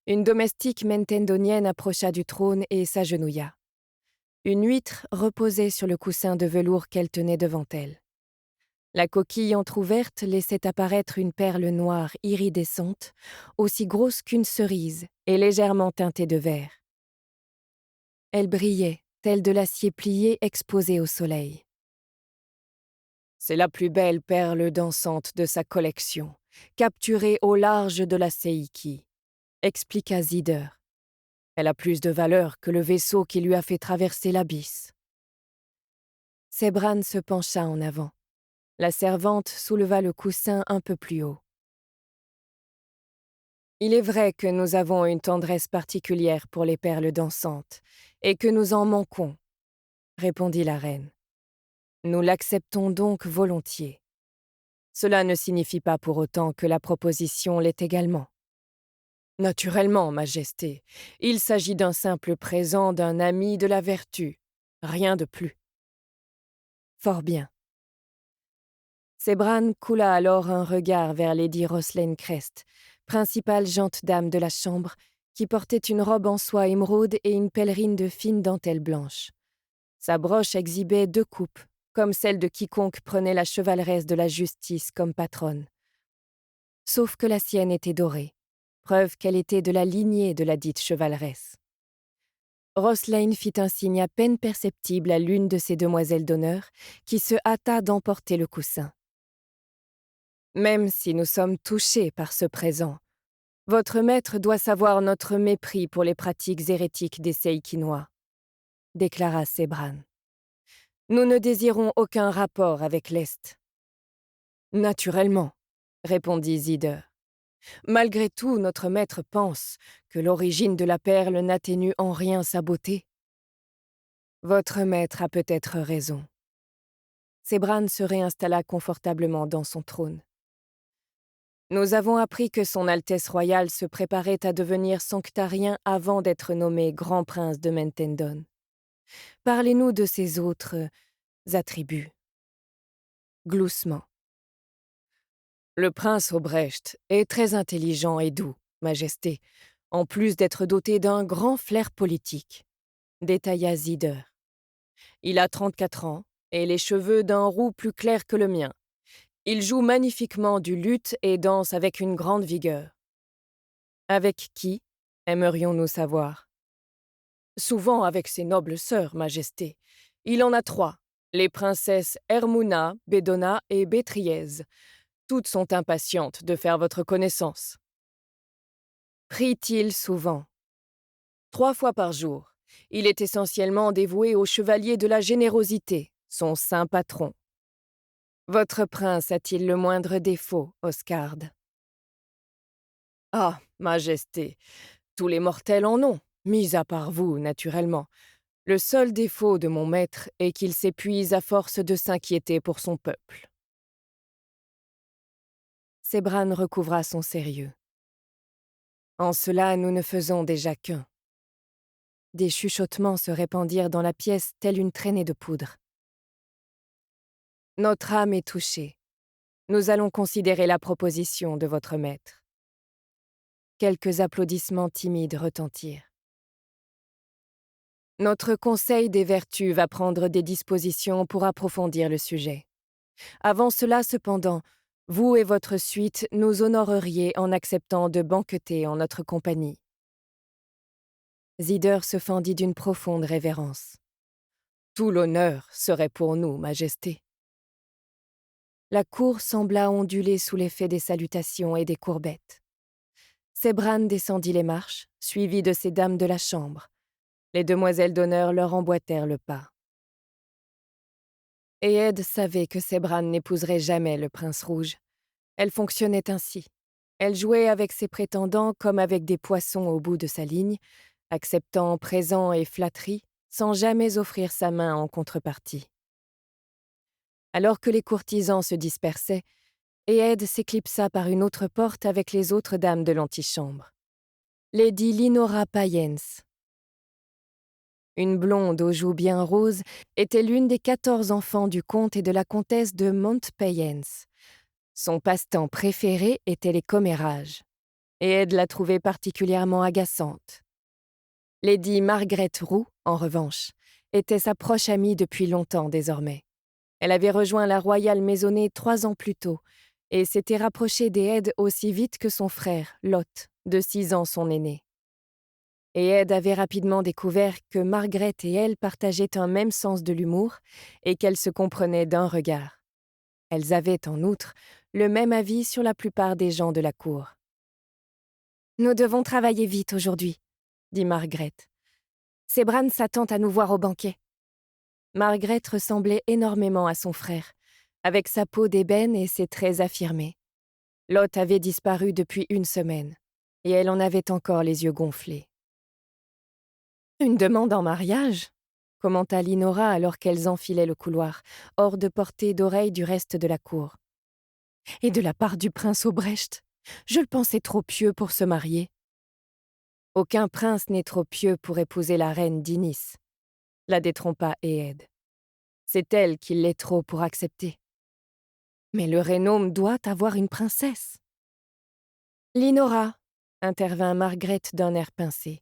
Une domestique mentendonienne approcha du trône et s'agenouilla. Une huître reposait sur le coussin de velours qu'elle tenait devant elle. La coquille entr'ouverte laissait apparaître une perle noire iridescente, aussi grosse qu'une cerise et légèrement teintée de vert. Elle brillait, telle de l'acier plié exposé au soleil. C'est la plus belle perle dansante de sa collection, capturée au large de la Seiki, expliqua Zider. Elle a plus de valeur que le vaisseau qui lui a fait traverser l'abysse. Sebran se pencha en avant. La servante souleva le coussin un peu plus haut. Il est vrai que nous avons une tendresse particulière pour les perles dansantes, et que nous en manquons, répondit la reine. Nous l'acceptons donc volontiers. Cela ne signifie pas pour autant que la proposition l'est également. Naturellement, Majesté, il s'agit d'un simple présent d'un ami de la vertu, rien de plus. Fort bien. Sebran coula alors un regard vers Lady Roselaine Crest, principale gente dame de la chambre, qui portait une robe en soie émeraude et une pèlerine de fine dentelle blanche. Sa broche exhibait 2 coupes, comme celle de quiconque prenait la chevaleresse de la justice comme patronne. Sauf que la sienne était dorée, preuve qu'elle était de la lignée de la dite chevaleresse. Roselaine fit un signe à peine perceptible à l'une de ses demoiselles d'honneur, qui se hâta d'emporter le coussin. Même si nous sommes touchés par ce présent, votre maître doit savoir notre mépris pour les pratiques hérétiques des Seikinois, déclara Sebran. Nous ne désirons aucun rapport avec l'Est. Naturellement, répondit Zider. Malgré tout, notre maître pense que l'origine de la perle n'atténue en rien sa beauté. Votre maître a peut-être raison. Sebran se réinstalla confortablement dans son trône. Nous avons appris que son Altesse royale se préparait à devenir sanctarien avant d'être nommé grand prince de Mentendon. Parlez-nous de ses autres attributs. Gloussement. Le prince Aubrecht est très intelligent et doux, Majesté, en plus d'être doté d'un grand flair politique, détailla Zider. Il a 34 ans et les cheveux d'un roux plus clair que le mien. Il joue magnifiquement du luth et danse avec une grande vigueur. Avec qui, aimerions-nous savoir? Souvent avec ses nobles sœurs, Majesté. Il en a 3, les princesses Hermouna, Bedona et Bétriez. Toutes sont impatientes de faire votre connaissance. Prie-t-il souvent? 3 fois par jour. Il est essentiellement dévoué au chevalier de la générosité, son saint patron. Votre prince a-t-il le moindre défaut, Oscard? Ah, Majesté, tous les mortels en ont, mis à part vous, naturellement. Le seul défaut de mon maître est qu'il s'épuise à force de s'inquiéter pour son peuple. Sebran recouvra son sérieux. En cela, nous ne faisons déjà qu'un. Des chuchotements se répandirent dans la pièce telle une traînée de poudre. Notre âme est touchée. Nous allons considérer la proposition de votre maître. Quelques applaudissements timides retentirent. Notre Conseil des Vertus va prendre des dispositions pour approfondir le sujet. Avant cela, cependant, vous et votre suite nous honoreriez en acceptant de banqueter en notre compagnie. Zider se fendit d'une profonde révérence. Tout l'honneur serait pour nous, Majesté. La cour sembla onduler sous l'effet des salutations et des courbettes. Sebran descendit les marches, suivi de ses dames de la chambre. Les demoiselles d'honneur leur emboîtèrent le pas. Eed savait que Sebran n'épouserait jamais le prince rouge. Elle fonctionnait ainsi. Elle jouait avec ses prétendants comme avec des poissons au bout de sa ligne, acceptant présents et flatteries, sans jamais offrir sa main en contrepartie. Alors que les courtisans se dispersaient, Eed s'éclipsa par une autre porte avec les autres dames de l'antichambre. Lady Linora Payens. Une blonde aux joues bien roses était l'une des 14 enfants du comte et de la comtesse de Montpayens. Son passe-temps préféré était les commérages. Eed la trouvait particulièrement agaçante. Lady Margaret Roux, en revanche, était sa proche amie depuis longtemps désormais. Elle avait rejoint la royale maisonnée 3 ans plus tôt et s'était rapprochée d'Eed aussi vite que son frère, Lot, de 6 ans son aîné. Eed avait rapidement découvert que Margaret et elle partageaient un même sens de l'humour et qu'elles se comprenaient d'un regard. Elles avaient, en outre, le même avis sur la plupart des gens de la cour. « Nous devons travailler vite aujourd'hui, » dit Margaret. « Sebran s'attend à nous voir au banquet. » Margaret ressemblait énormément à son frère, avec sa peau d'ébène et ses traits affirmés. Lot avait disparu depuis 1 semaine, et elle en avait encore les yeux gonflés. « Une demande en mariage ?» commenta Linora alors qu'elles enfilaient le couloir, hors de portée d'oreille du reste de la cour. « Et de la part du prince Aubrecht. Je le pensais trop pieux pour se marier. » « Aucun prince n'est trop pieux pour épouser la reine d'Inis, » la détrompa Eed. « C'est elle qui l'est trop pour accepter. » « Mais le Rénôme doit avoir une princesse. » « Linora, » intervint Margaret d'un air pincé.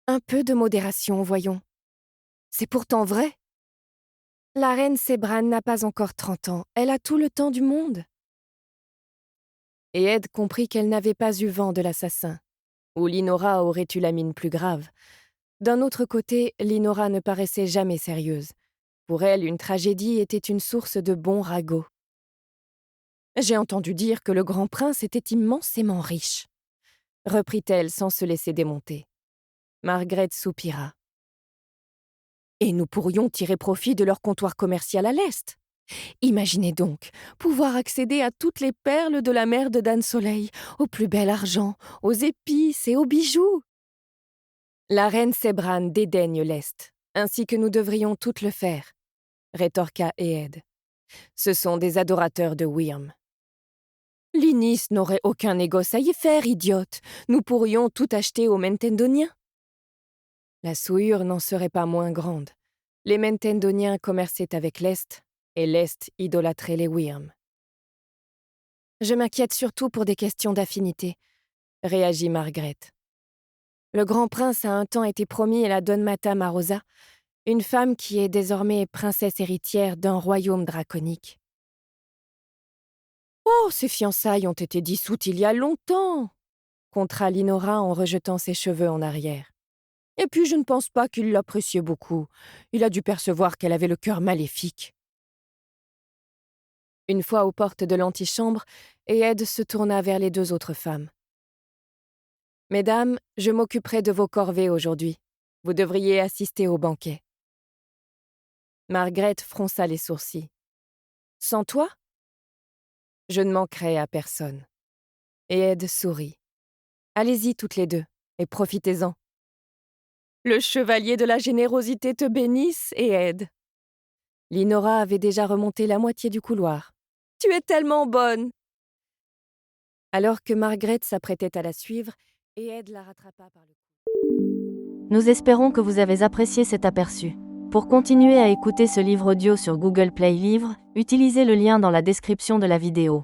« Un peu de modération, voyons. C'est pourtant vrai. La reine Sebran n'a pas encore 30 ans. Elle a tout le temps du monde. » Eed comprit qu'elle n'avait pas eu vent de l'assassin, ou Linora aurait eu la mine plus grave. D'un autre côté, Linora ne paraissait jamais sérieuse. Pour elle, une tragédie était une source de bons ragots. « J'ai entendu dire que le grand prince était immensément riche, » reprit-elle sans se laisser démonter. Margaret soupira. « Et nous pourrions tirer profit de leur comptoir commercial à l'Est. Imaginez donc, pouvoir accéder à toutes les perles de la mer de Dan-Soleil, au plus bel argent, aux épices et aux bijoux. La reine Sebran dédaigne l'Est, ainsi que nous devrions toutes le faire, » rétorqua Eed. « Ce sont des adorateurs de Wyrm. » « L'Inis n'aurait aucun négoce à y faire, idiote. Nous pourrions tout acheter aux Mentendoniens. » La souillure n'en serait pas moins grande. Les Mentendoniens commerçaient avec l'Est, et l'Est idolâtrait les Wyrm. « Je m'inquiète surtout pour des questions d'affinité, » réagit Margaret. « Le grand prince a un temps été promis à la Donmata Marosa, une femme qui est désormais princesse héritière d'un royaume draconique. » « Oh, ces fiançailles ont été dissoutes il y a longtemps !» contra Linora en rejetant ses cheveux en arrière. « Et puis je ne pense pas qu'il l'appréciait beaucoup. Il a dû percevoir qu'elle avait le cœur maléfique. » Une fois aux portes de l'antichambre, Eed se tourna vers les 2 autres femmes. Mesdames, je m'occuperai de vos corvées aujourd'hui. Vous devriez assister au banquet. Margaret fronça les sourcils. Sans toi? Je ne manquerai à personne. Et Ed sourit. Allez-y toutes les deux, et profitez-en. Le chevalier de la générosité te bénisse et aide. Linora avait déjà remonté la moitié du couloir. Tu es tellement bonne! Alors que Margaret s'apprêtait à la suivre, et Ed la rattrapa par le cou. Nous espérons que vous avez apprécié cet aperçu. Pour continuer à écouter ce livre audio sur Google Play Livres, utilisez le lien dans la description de la vidéo.